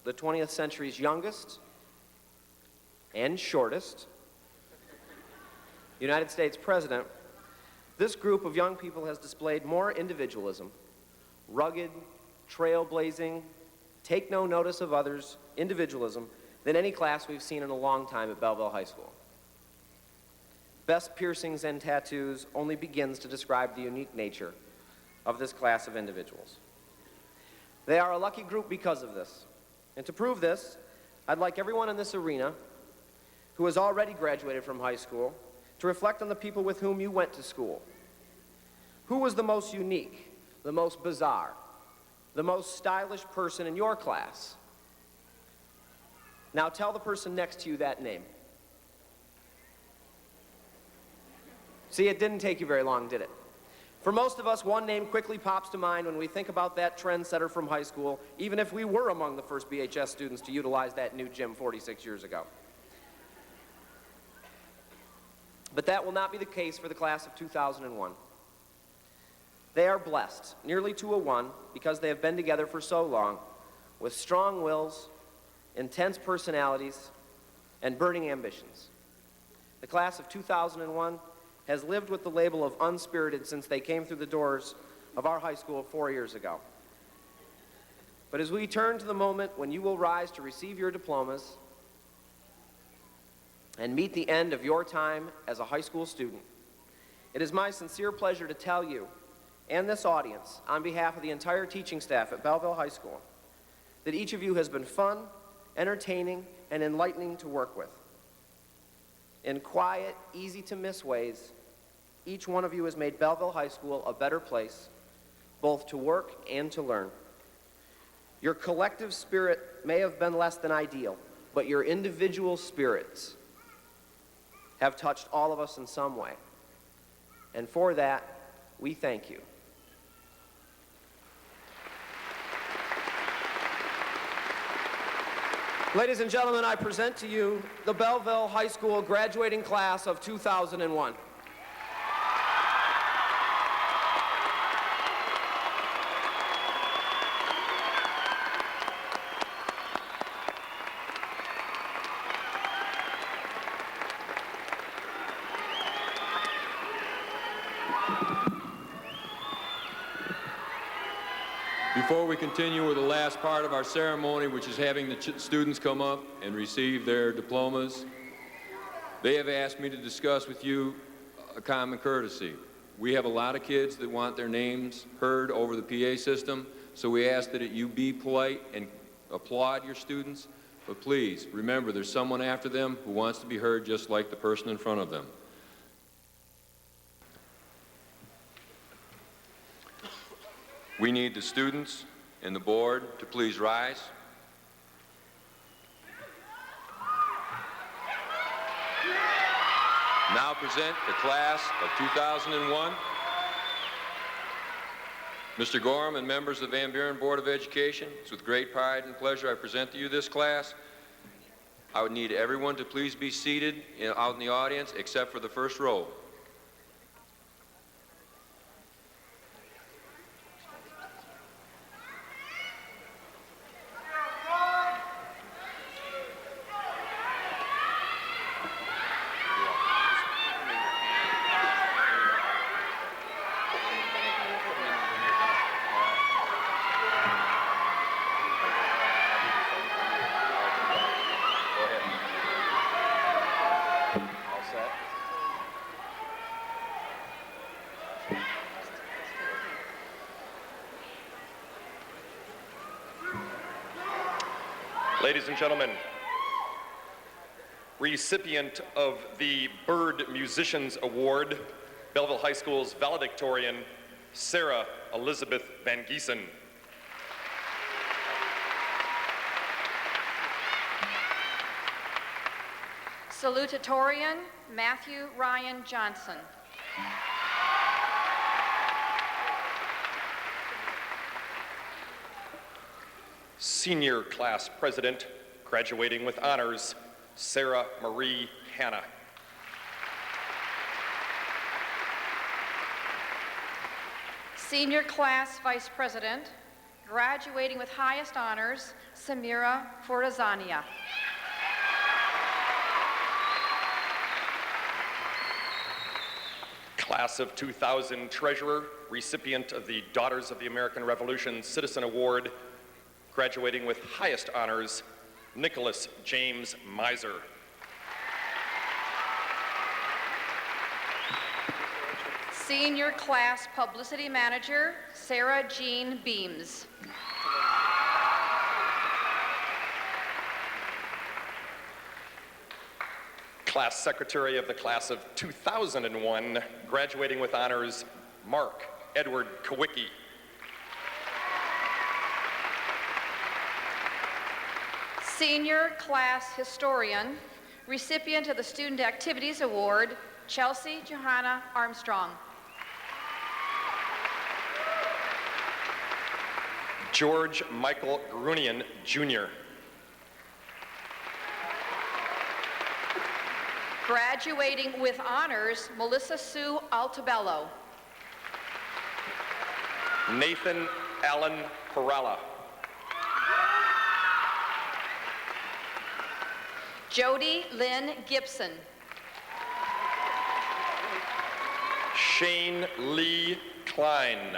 the 20th century's youngest and shortest United States president, this group of young people has displayed more individualism, rugged, trailblazing, take no notice of others individualism than any class we've seen in a long time at Belleville High School. Best Piercings and Tattoos only begins to describe the unique nature of this class of individuals. They are a lucky group because of this. And to prove this, I'd like everyone in this arena who has already graduated from high school to reflect on the people with whom you went to school. Who was the most unique, the most bizarre, the most stylish person in your class? Now tell the person next to you that name. See, it didn't take you very long, did it? For most of us, one name quickly pops to mind when we think about that trendsetter from high school, even if we were among the first BHS students to utilize that new gym 46 years ago. But that will not be the case for the class of 2001. They are blessed, nearly to a one, because they have been together for so long, with strong wills, intense personalities, and burning ambitions. The class of 2001 has lived with the label of unspirited since they came through the doors of our high school 4 years ago. But as we turn to the moment when you will rise to receive your diplomas and meet the end of your time as a high school student, it is my sincere pleasure to tell you and this audience, on behalf of the entire teaching staff at Belleville High School, that each of you has been fun, entertaining, and enlightening to work with. In quiet, easy-to-miss ways, each one of you has made Belleville High School a better place, both to work and to learn. Your collective spirit may have been less than ideal, but your individual spirits have touched all of us in some way. And for that, we thank you. Ladies and gentlemen, I present to you the Belleville High School graduating class of 2001. Before we continue with the last part of our ceremony, which is having the students come up and receive their diplomas, they have asked me to discuss with you a common courtesy. We have a lot of kids that want their names heard over the PA system, so we ask that you be polite and applaud your students, but please remember there's someone after them who wants to be heard just like the person in front of them. We need the students and the board to please rise. Now present the class of 2001. Mr. Gorham and members of the Van Buren Board of Education, it's with great pride and pleasure I present to you this class. I would need everyone to please be seated out in the audience except for the first row. Ladies and gentlemen, recipient of the Bird Musicians Award, Belleville High School's valedictorian, Sarah Elizabeth Van Giesen. Salutatorian, Matthew Ryan Johnson. Senior Class President, graduating with honors, Sarah Marie Hanna. Senior Class Vice President, graduating with highest honors, Samira Forazania. Class of 2000 Treasurer, recipient of the Daughters of the American Revolution Citizen Award, graduating with highest honors, Nicholas James Miser. Senior Class Publicity Manager, Sarah Jean Beams. Class Secretary of the Class of 2001, graduating with honors, Mark Edward Kowicki. Senior Class Historian, recipient of the Student Activities Award, Chelsea Johanna Armstrong. George Michael Grunian, Jr. Graduating with honors, Melissa Sue Altabello. Nathan Allen Perala. Jody Lynn Gibson. Shane Lee Klein.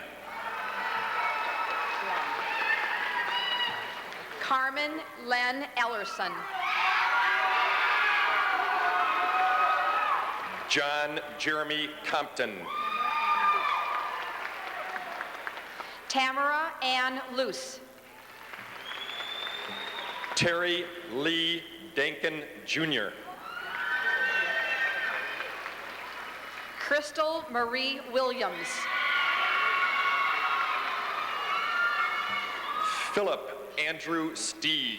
Carmen Len Ellerson. John Jeremy Compton. Tamara Ann Luce. Terry Lee Dankin, Jr. Crystal Marie Williams. Philip Andrew Stieg.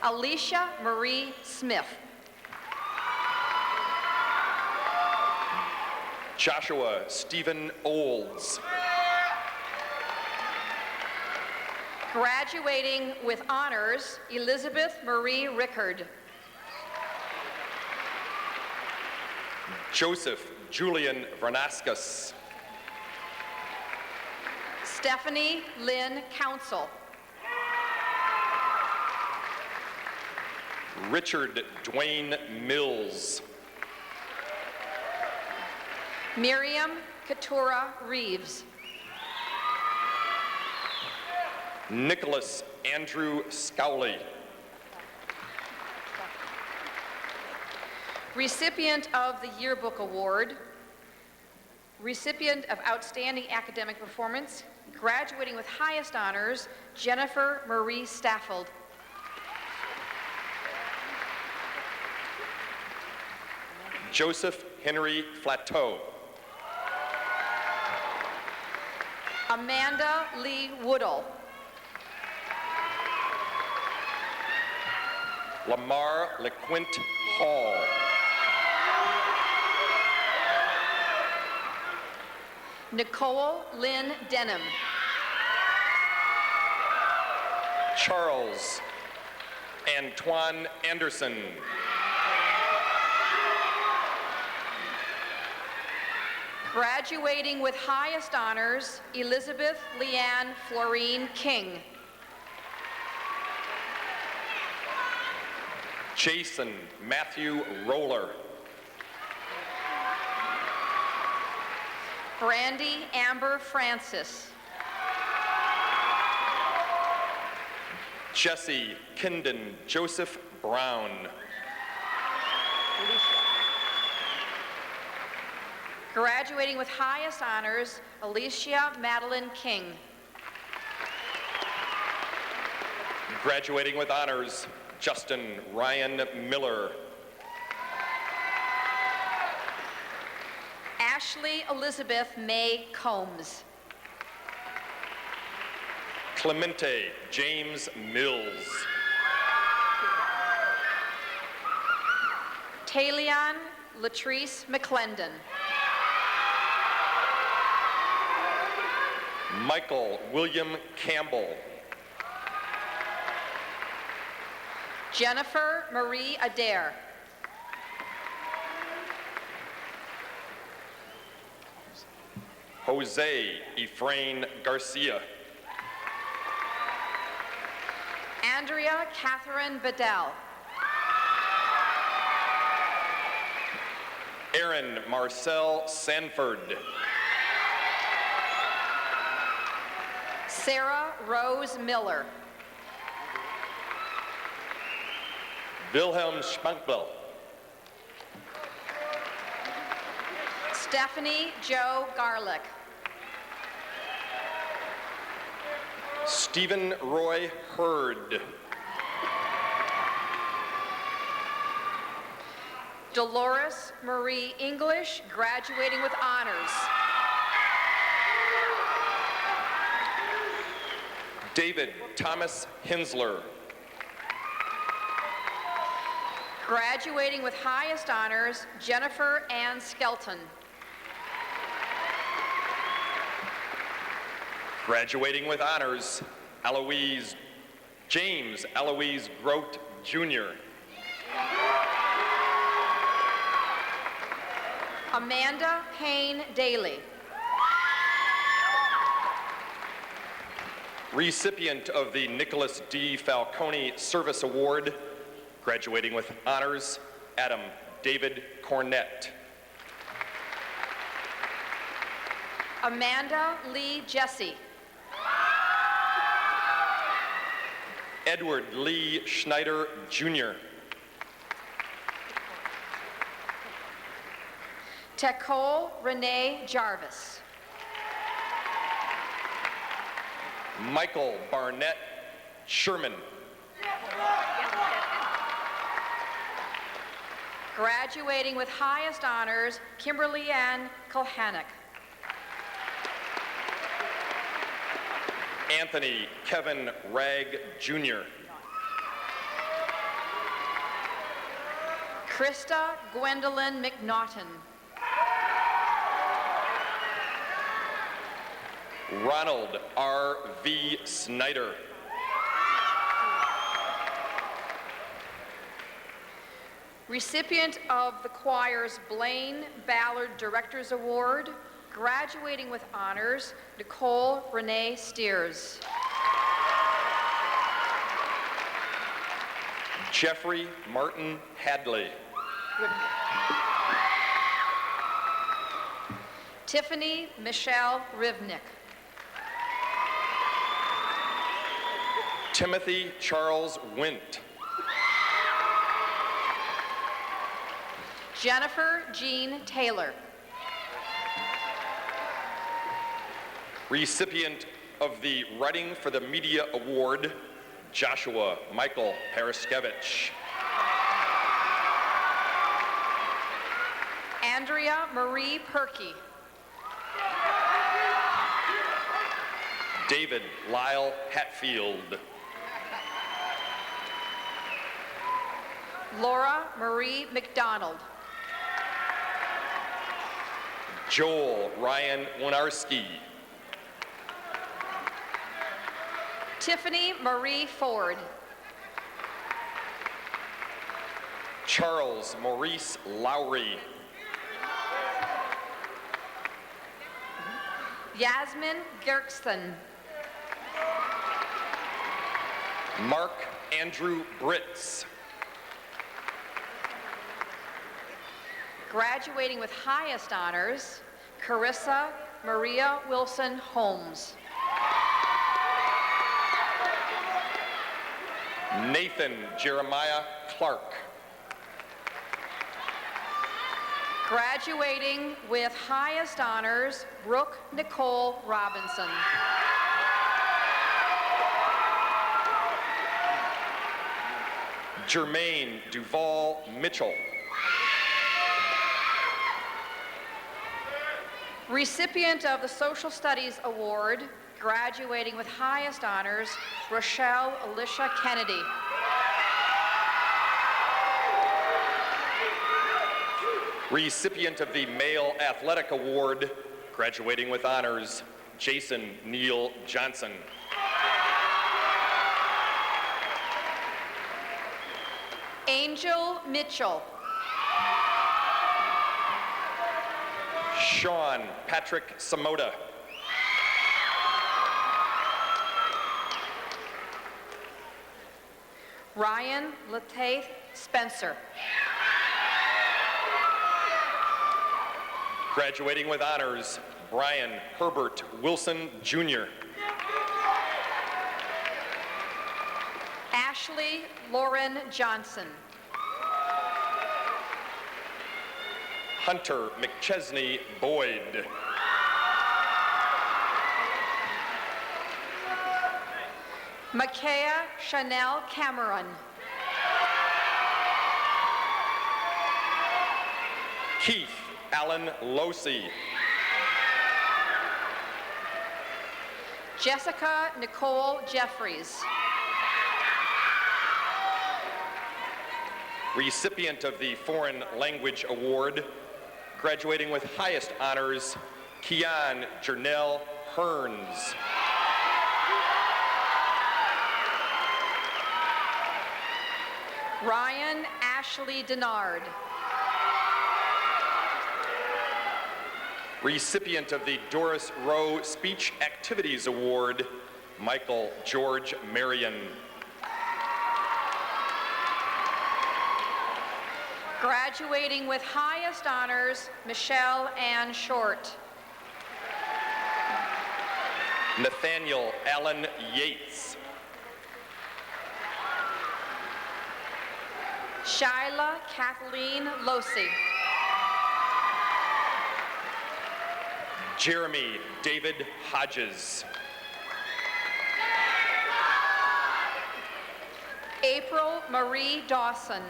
Alicia Marie Smith. Joshua Stephen Olds. Graduating with honors, Elizabeth Marie Rickard. Joseph Julian Vernascus. Stephanie Lynn Council. Richard Dwayne Mills. Miriam Katura Reeves. Nicholas Andrew Scowley. Recipient of the Yearbook Award, recipient of Outstanding Academic Performance, graduating with highest honors, Jennifer Marie Staffold. Joseph Henry Flateau. Amanda Lee Woodall. Lamar LeQuint Hall. Nicole Lynn Denham. Charles Antoine Anderson. Graduating with highest honors, Elizabeth Leanne Florine King. Jason Matthew Roller. Brandy Amber Francis. Jesse Kindon Joseph Brown. Graduating with highest honors, Alicia Madeline King. Graduating with honors, Justin Ryan Miller. Ashley Elizabeth May Combs. Clemente James Mills. Talion Latrice McClendon. Michael William Campbell. Jennifer Marie Adair. Jose Efrain Garcia. Andrea Catherine Bedell. Aaron Marcel Sanford. Sarah Rose Miller. Wilhelm Spankbel. Stephanie Jo Garlick. Stephen Roy Hurd. Dolores Marie English, graduating with honors. David Thomas Hensler. Graduating with highest honors, Jennifer Ann Skelton. Graduating with honors, James Eloise Grote, Jr. Amanda Payne Daly. Recipient of the Nicholas D. Falcone Service Award, graduating with honors, Adam David Cornett. Amanda Lee Jesse. Edward Lee Schneider, Jr. Tekole Renee Jarvis. Michael Barnett Sherman. Graduating with highest honors, Kimberly Ann Kulhanek. Anthony Kevin Ragg, Jr. Krista Gwendolyn McNaughton. Ronald R. V. Snyder. Recipient of the choir's Blaine Ballard Director's Award, graduating with honors, Nicole Renee Steers. Jeffrey Martin Hadley. Tiffany Michelle Rivnick. Timothy Charles Wint. Jennifer Jean Taylor. Recipient of the Writing for the Media Award, Joshua Michael Paraskevich. Andrea Marie Perky. David Lyle Hatfield. Laura Marie McDonald. Joel Ryan Winarski. Tiffany Marie Ford. Charles Maurice Lowry. Yasmin Gerkson. Mark Andrew Britz. Graduating with highest honors, Carissa Maria Wilson Holmes. Nathan Jeremiah Clark. Graduating with highest honors, Brooke Nicole Robinson. Jermaine Duval Mitchell. Recipient of the Social Studies Award, graduating with highest honors, Rochelle Alicia Kennedy. Recipient of the Male Athletic Award, graduating with honors, Jason Neal Johnson. Angel Mitchell. Sean Patrick Samoda. Ryan Lataith Spencer. Graduating with honors, Brian Herbert Wilson, Jr. Ashley Lauren Johnson. Hunter McChesney Boyd. Makaya Chanel Cameron. Keith Allen Losey. Jessica Nicole Jeffries. Recipient of the Foreign Language Award, graduating with highest honors, Kian Jernell Hearns. Ryan Ashley Denard. Recipient of the Doris Rowe Speech Activities Award, Michael George Marion. Graduating with highest honors, Michelle Ann Short. Nathaniel Allen Yates. Shyla Kathleen Losey. Jeremy David Hodges. April Marie Dawson.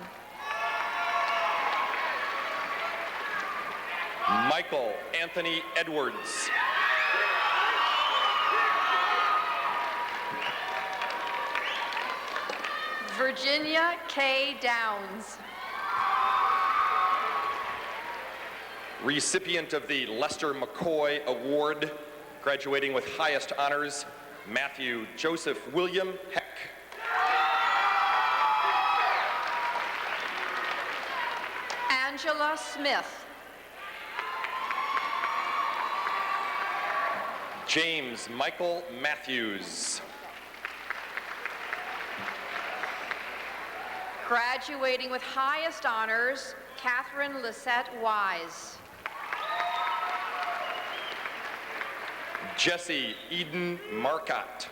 Michael Anthony Edwards. Virginia K. Downs. Recipient of the Lester McCoy Award, graduating with highest honors, Matthew Joseph William Heck. Angela Smith. James Michael Matthews. Graduating with highest honors, Catherine Lisette Wise. Jesse Eden Marcotte.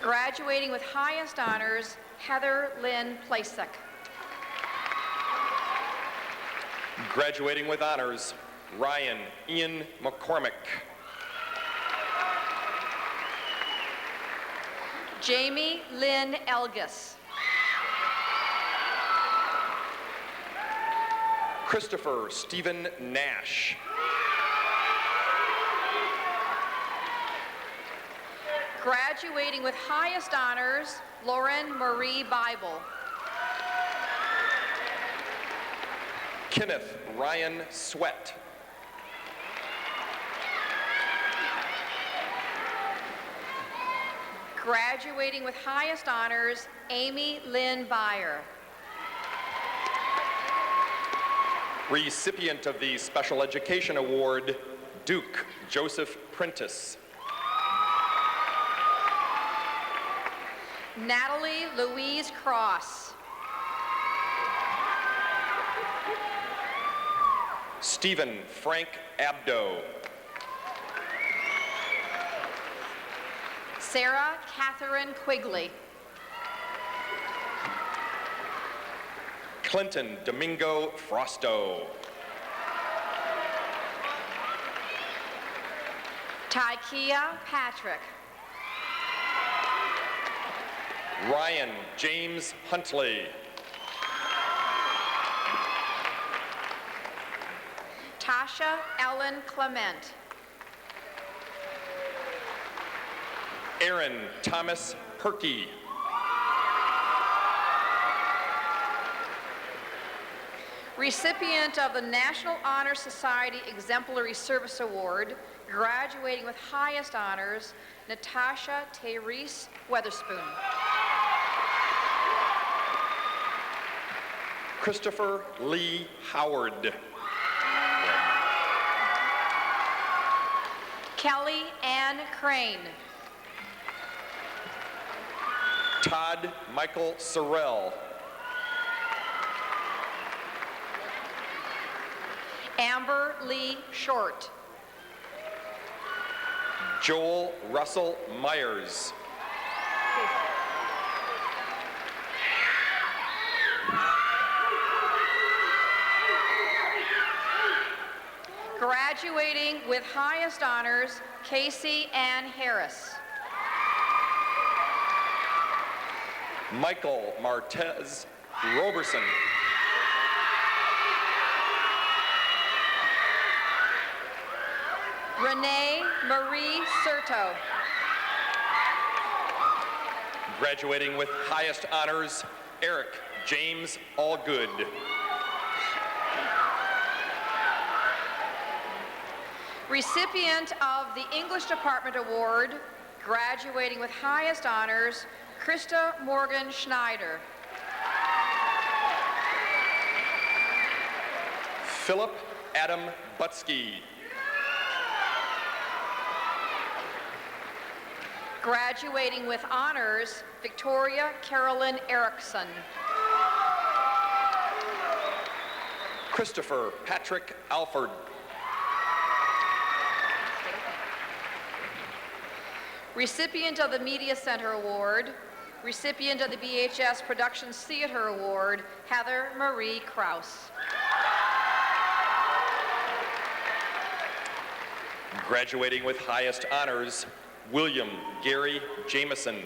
Graduating with highest honors, Heather Lynn Plasek. Graduating with honors, Ryan Ian McCormick. Jamie Lynn Elgis. Christopher Stephen Nash. Graduating with highest honors, Lauren Marie Bible. Kenneth Ryan Sweat. Graduating with highest honors, Amy Lynn Byer. Recipient of the Special Education Award, Duke Joseph Prentice. Natalie Louise Cross. Stephen Frank Abdo. Sarah Catherine Quigley. Clinton Domingo Frosto. Tykia Patrick. Ryan James Huntley. Tasha Ellen Clement. Aaron Thomas Perky. Recipient of the National Honor Society Exemplary Service Award, graduating with highest honors, Natasha Therese Weatherspoon. Christopher Lee Howard. Kelly Ann Crane. Todd Michael Sorrell. Amber Lee Short. Joel Russell Myers. Graduating with highest honors, Casey Ann Harris. Michael Martez Roberson. Renee Marie Serto. Graduating with highest honors, Eric James Allgood. Recipient of the English Department Award, graduating with highest honors, Krista Morgan Schneider. Philip Adam Butsky. Graduating with honors, Victoria Carolyn Erickson. Christopher Patrick Alford. Recipient of the Media Center Award, recipient of the BHS Productions Theater Award, Heather Marie Kraus. Graduating with highest honors, William Gary Jameson.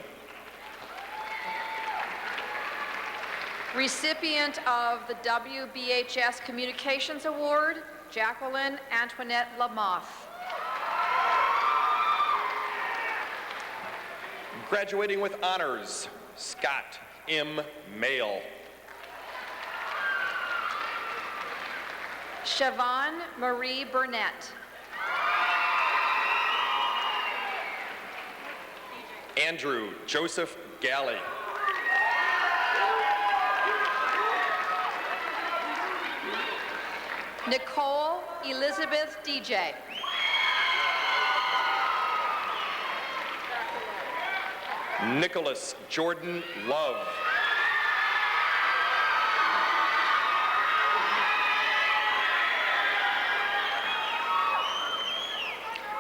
Recipient of the WBHS Communications Award, Jacqueline Antoinette Lamoth. Graduating with honors, Scott M. Mail. Siobhan Marie Burnett. Andrew Joseph Galley. Nicole Elizabeth DJ. Nicholas Jordan Love.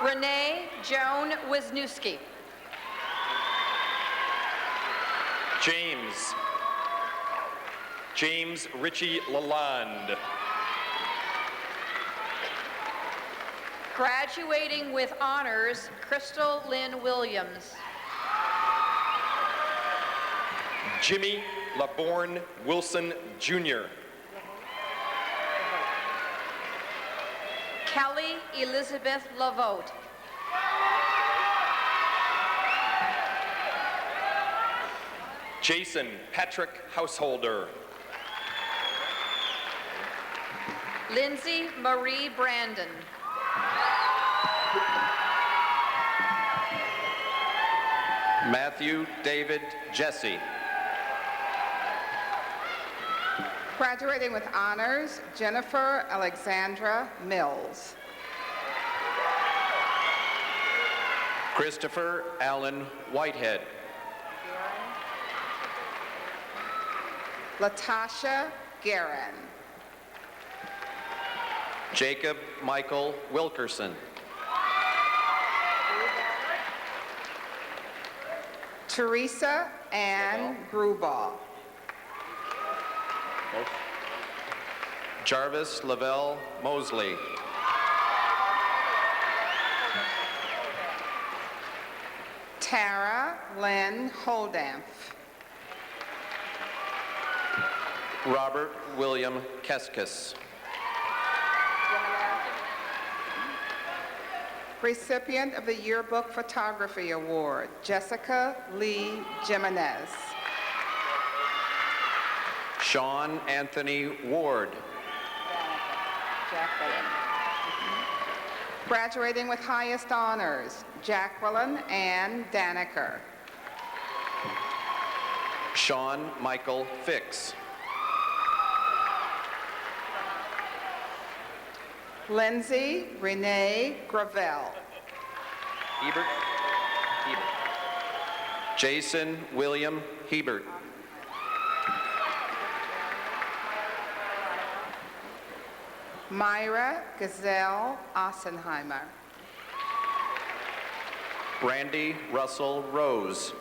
Renee Joan Wisniewski. James Ritchie Lalonde. Graduating with honors, Crystal Lynn Williams. Jimmy LaBorne Wilson, Jr. Kelly Elizabeth Lavote. Jason Patrick Householder. Lindsay Marie Brandon. Matthew David Jesse. Graduating with honors, Jennifer Alexandra Mills. Christopher Allen Whitehead. Latasha Guerin. Jacob Michael Wilkerson. Teresa Ann Grubal. Jarvis Lavelle Mosley. Tara Lynn Holdamph. Robert William Keskis. Recipient of the Yearbook Photography Award, Jessica Lee Jimenez. Sean Anthony Ward. Jacqueline. Graduating with highest honors, Jacqueline Ann Danaker. Sean Michael Fix. Lindsay Renee Gravel. Hebert. Jason William Hebert. Myra Gazelle Ossenheimer. Randy Russell Rose.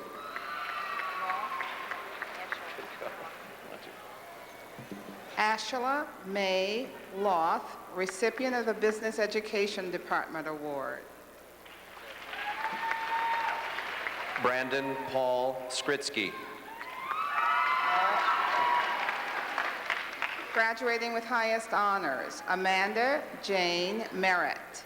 Ashla May Loth, recipient of the Business Education Department Award. Brandon Paul Skritsky. Graduating with highest honors, Amanda Jane Merritt.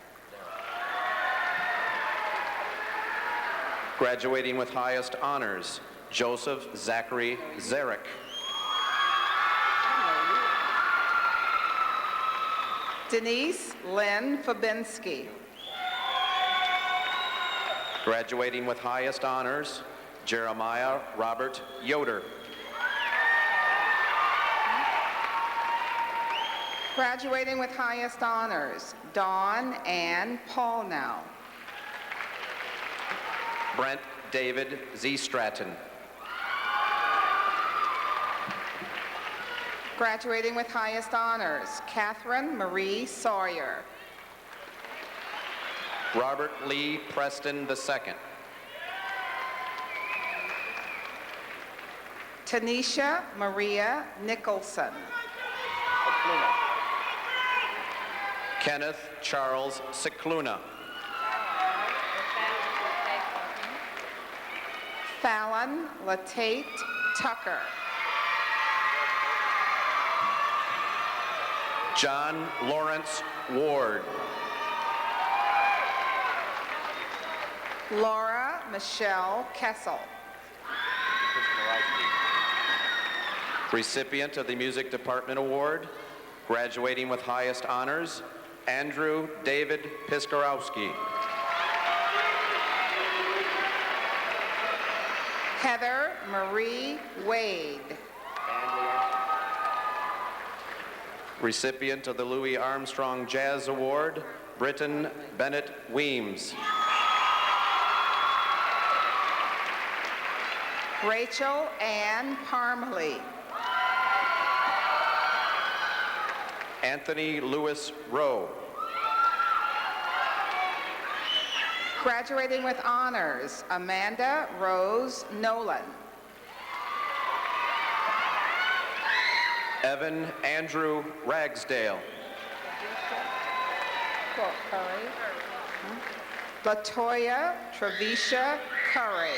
Graduating with highest honors, Joseph Zachary Zarek. Denise Lynn Fabinski. Graduating with highest honors, Jeremiah Robert Yoder. Graduating with highest honors, Dawn Ann Paulnow. Brent David Z. Stratton. Graduating with highest honors, Catherine Marie Sawyer. Robert Lee Preston II. Tanisha Maria Nicholson. Kenneth Charles Cicluna. Fallon Latate Tucker. John Lawrence Ward. Laura Michelle Kessel. Recipient of the Music Department Award, graduating with highest honors, Andrew David Piskarowski. Heather Marie Wade. Recipient of the Louis Armstrong Jazz Award, Britton Bennett Weems. Rachel Ann Parmalee. Anthony Lewis Rowe. Graduating with honors, Amanda Rose Nolan. Evan Andrew Ragsdale. Latoya Trevisha Curry.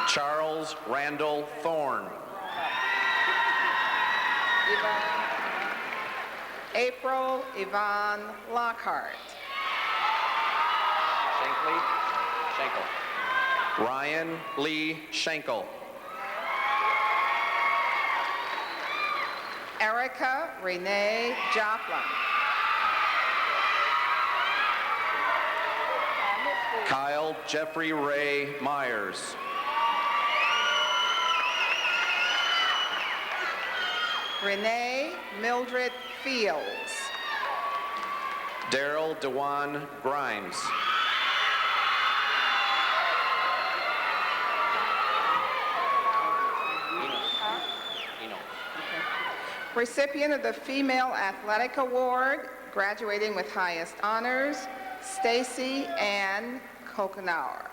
Charles Randall Thorne. April Yvonne Lockhart. Schenkel. Ryan Lee Schenkel. Erica Renee Joplin. Kyle Jeffrey Ray Myers. Renee Mildred Fields. Daryl DeJuan Grimes. Recipient of the Female Athletic Award, graduating with highest honors, Stacy Ann Kokenauer.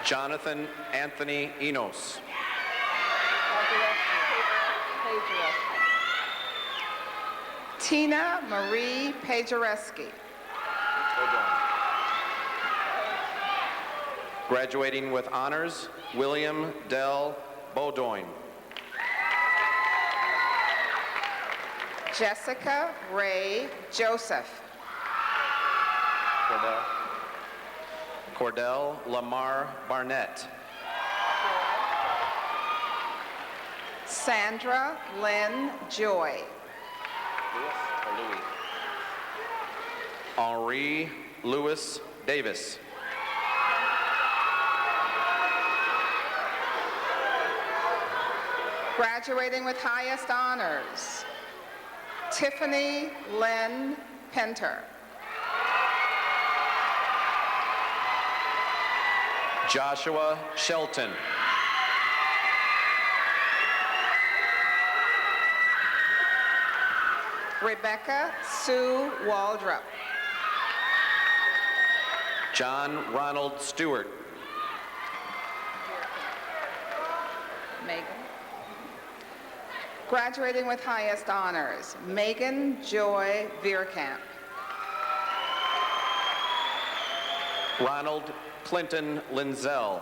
Jonathan Anthony Enos. Tina Marie Pajereski. Graduating with honors, William Dell Beaudoin. Jessica Ray Joseph. Cordell Lamar Barnett. Sandra Lynn Joy. Henri Louis Davis. Graduating with highest honors, Tiffany Lynn Penter. Joshua Shelton. Rebecca Sue Waldrop. John Ronald Stewart. Megan. Graduating with highest honors, Megan Joy Veerkamp. Ronald Clinton Linzel.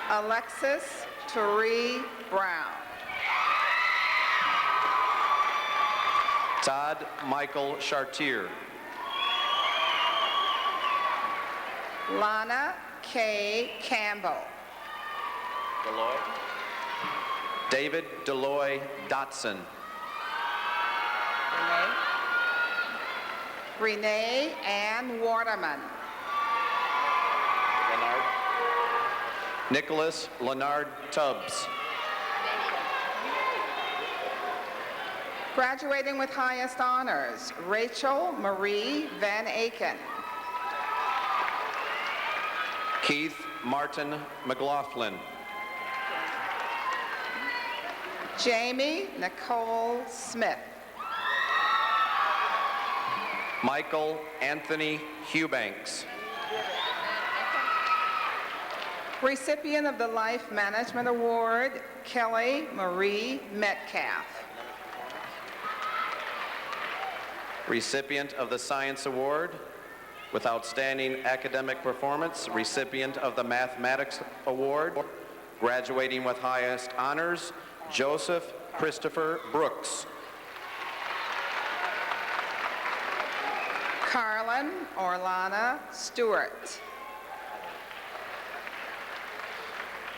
Alexis Torrey Brown. Todd Michael Chartier. Lana K. Campbell. David Deloy Dotson. Renee Ann Waterman. Nicholas Leonard Tubbs. Graduating with highest honors, Rachel Marie Van Aken. Keith Martin McLaughlin. Jamie Nicole Smith. Michael Anthony Hubanks. Recipient of the Life Management Award, Kelly Marie Metcalf. Recipient of the Science Award with outstanding academic performance, recipient of the Mathematics Award, graduating with highest honors, Joseph Christopher Brooks. Carlin Orlana Stewart.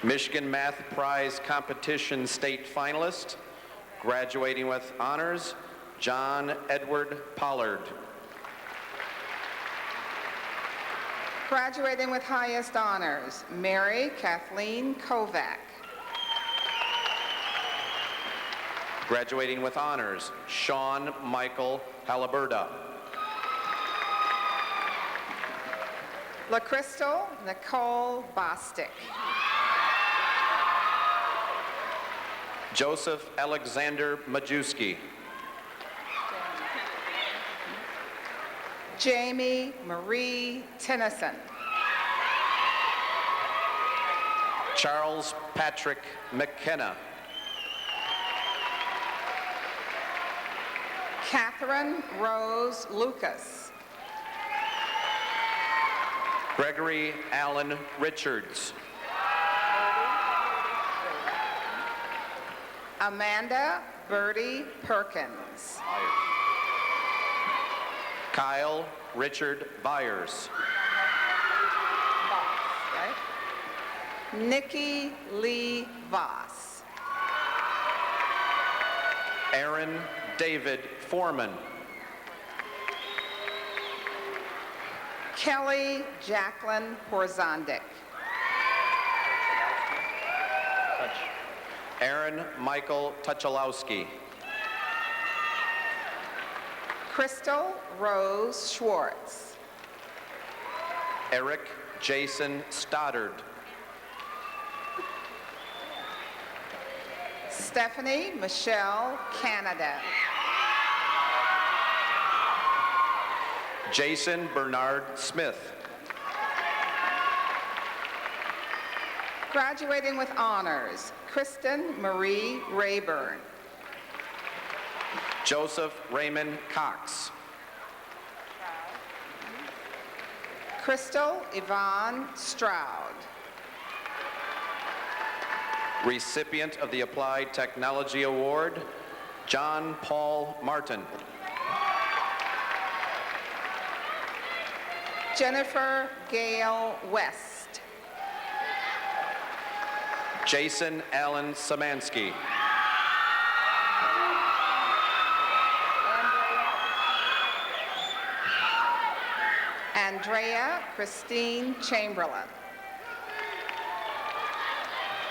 Michigan Math Prize Competition State Finalist, graduating with honors, John Edward Pollard. Graduating with highest honors, Mary Kathleen Kovac. Graduating with honors, Sean Michael Haliburda. LaCrystal Nicole Bostic. Joseph Alexander Majewski. Jamie Marie Tennyson. Charles Patrick McKenna. Catherine Rose Lucas. Gregory Allen Richards. Amanda Birdie Perkins. Kyle Richard Byers. Right? Nikki Lee Voss. Aaron David Foreman. Kelly Jacqueline Porzondik. Aaron Michael Tucholowski. Crystal Rose Schwartz. Eric Jason Stoddard. Stephanie Michelle Canada. Jason Bernard Smith. Graduating with honors, Kristen Marie Rayburn. Joseph Raymond Cox. Crystal Yvonne Stroud. Recipient of the Applied Technology Award, John Paul Martin. Jennifer Gale West. Jason Allen Samansky. Andrea Christine Chamberlain.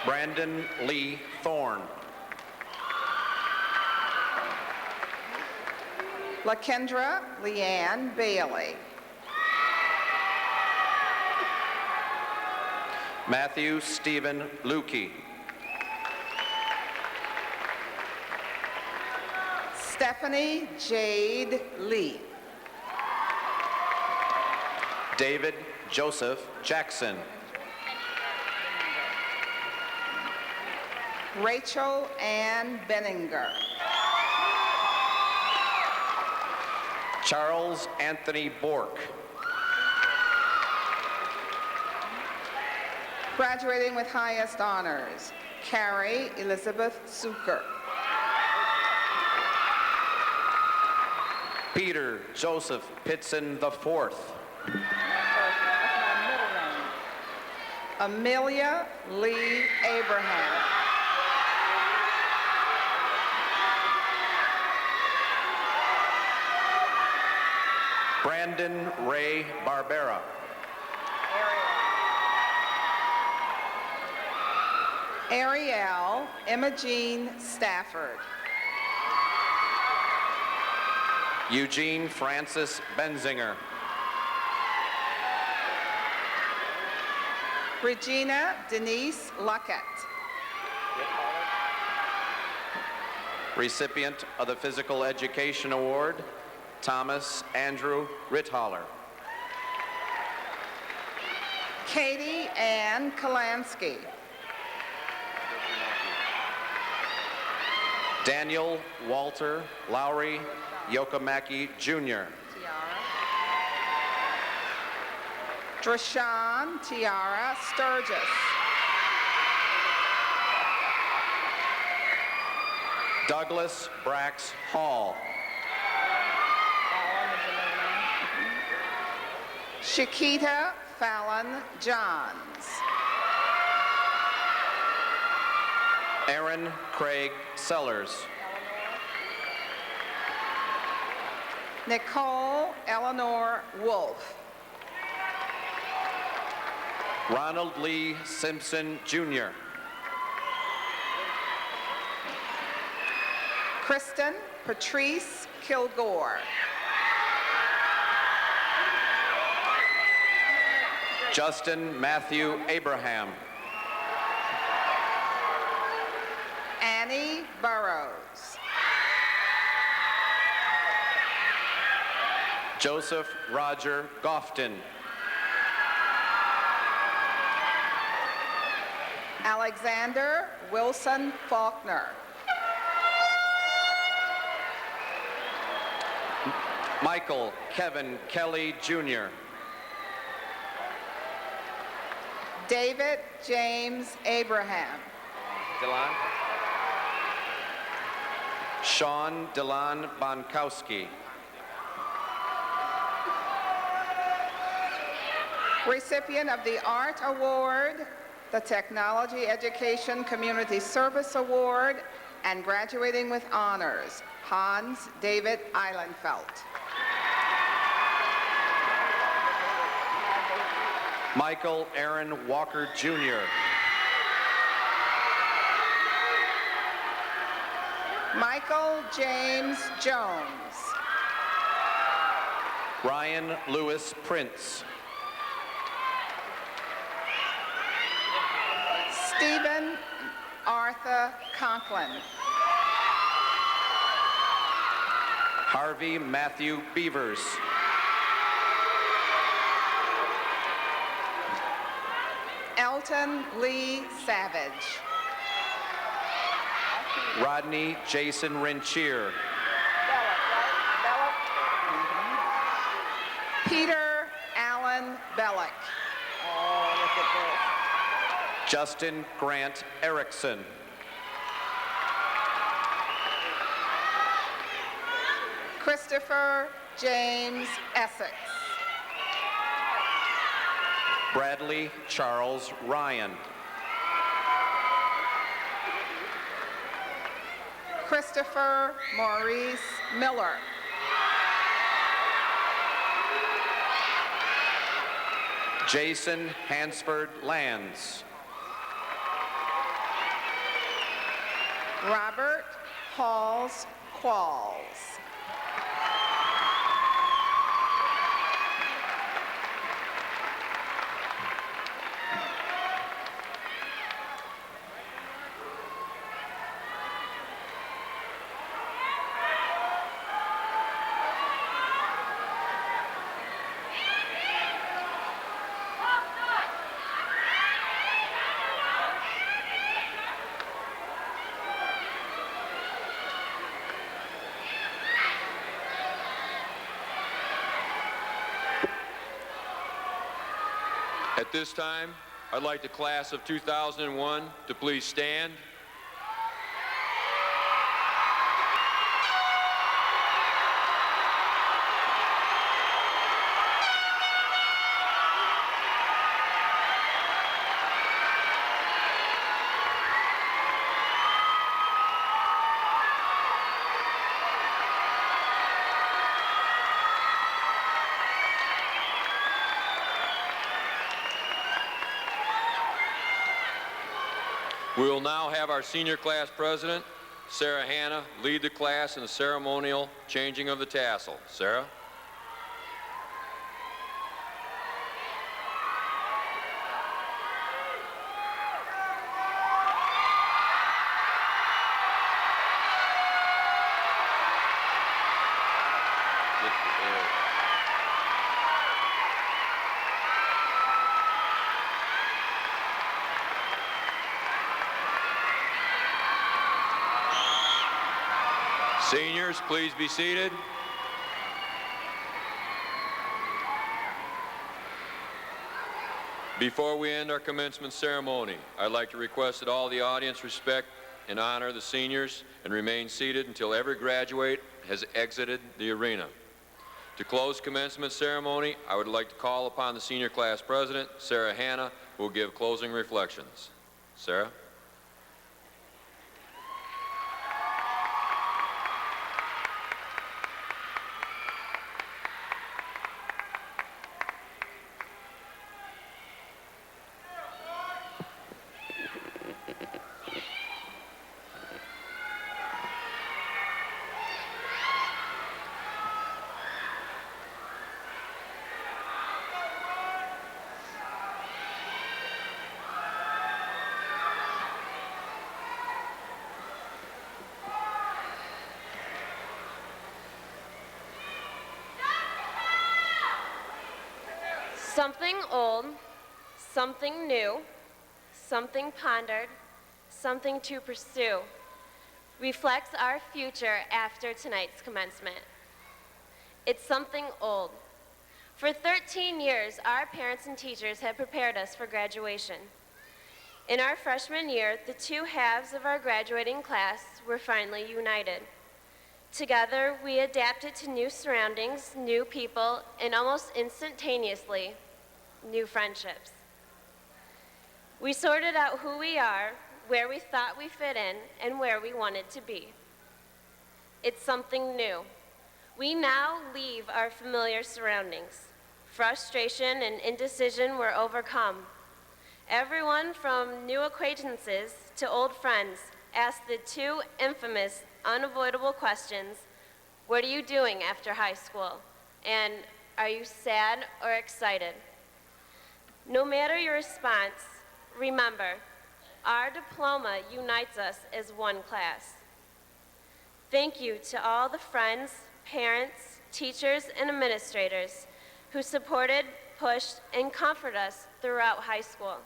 Brandon Lee Thorne. LaKendra Leanne Bailey. Matthew Stephen Lukey. Stephanie Jade Lee. David Joseph Jackson. Rachel Ann Benninger. Charles Anthony Bork. Graduating with highest honors, Carrie Elizabeth Zucker. Peter Joseph Pitson IV. Amelia Lee Abraham. Brandon Ray Barbera. Ariel Imogene Stafford. Eugene Francis Benzinger. Regina Denise Luckett. Recipient of the Physical Education Award, Thomas Andrew Rithaler. Katie Ann Kalansky. Daniel Walter Lowry Yokomaki Jr. Drashawn Tiara Sturgis. Douglas Brax Hall. Shakita Fallon Johns. Aaron Craig Sellers. Nicole Eleanor Wolf. Ronald Lee Simpson Jr. Kristen Patrice Kilgore. Justin Matthew Abraham. Annie Burrows. Joseph Roger Gofton. Alexander Wilson Faulkner. Michael Kevin Kelly, Jr. David James Abraham. Delon. Sean Delon Bonkowski. Recipient of the Art Award, the Technology Education Community Service Award, and graduating with honors, Hans David Eilenfeld. Michael Aaron Walker, Jr. Michael James Jones. Ryan Lewis Prince. Stephen Arthur Conklin. Harvey Matthew Beavers. Elton Lee Savage. Rodney Jason Renchier. Peter Allen Bellick. Oh, look at this. Justin Grant Erickson. Christopher James Essex. Bradley Charles Ryan. Christopher Maurice Miller. Jason Hansford Lands. Robert Halls Qualls. At this time, I'd like the class of 2001 to please stand. We will now have our senior class president, Sarah Hanna, lead the class in the ceremonial changing of the tassel. Sarah? Seniors, please be seated. Before we end our commencement ceremony, I'd like to request that all the audience respect and honor the seniors and remain seated until every graduate has exited the arena. To close commencement ceremony, I would like to call upon the senior class president, Sarah Hanna, who will give closing reflections. Sarah? Something old, something new, something pondered, something to pursue, reflects our future after tonight's commencement. It's something old. For 13 years, our parents and teachers have prepared us for graduation. In our freshman year, the two halves of our graduating class were finally united. Together, we adapted to new surroundings, new people, and almost instantaneously, new friendships. We sorted out who we are, where we thought we fit in, and where we wanted to be. It's something new. We now leave our familiar surroundings. Frustration and indecision were overcome. Everyone from new acquaintances to old friends asked the two infamous, unavoidable questions, "What are you doing after high school?" and "Are you sad or excited?" No matter your response, remember, our diploma unites us as one class. Thank you to all the friends, parents, teachers, and administrators who supported, pushed, and comforted us throughout high school.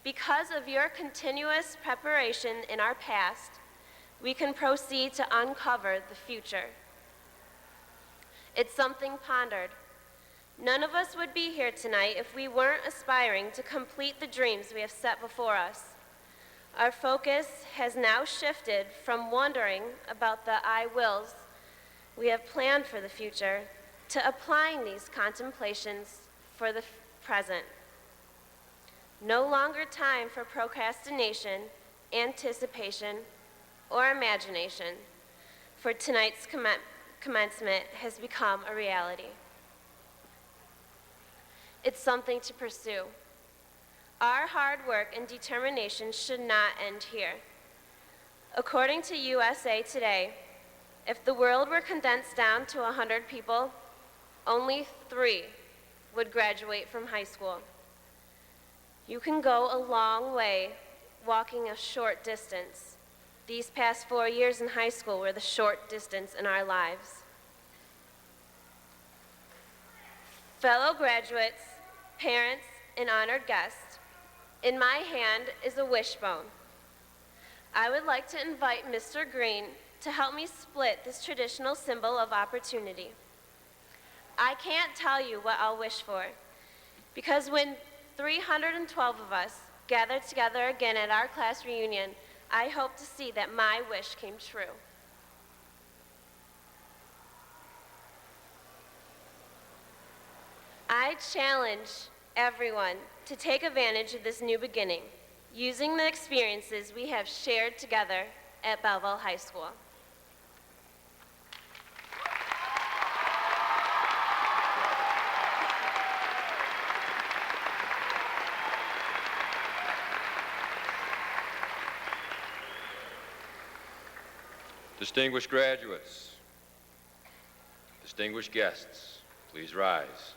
Because of your continuous preparation in our past, we can proceed to uncover the future. It's something pondered. None of us would be here tonight if we weren't aspiring to complete the dreams we have set before us. Our focus has now shifted from wondering about the I wills we have planned for the future to applying these contemplations for the present. No longer time for procrastination, anticipation, or imagination, for tonight's commencement has become a reality. It's something to pursue. Our hard work and determination should not end here. According to USA Today, if the world were condensed down to 100 people, only 3 would graduate from high school. You can go a long way walking a short distance. These past 4 years in high school were the short distance in our lives. Fellow graduates, parents, and honored guests, in my hand is a wishbone. I would like to invite Mr. Green to help me split this traditional symbol of opportunity. I can't tell you what I'll wish for, because when 312 of us gather together again at our class reunion, I hope to see that my wish came true. I challenge everyone to take advantage of this new beginning, using the experiences we have shared together at Belleville High School. Distinguished graduates, distinguished guests, please rise.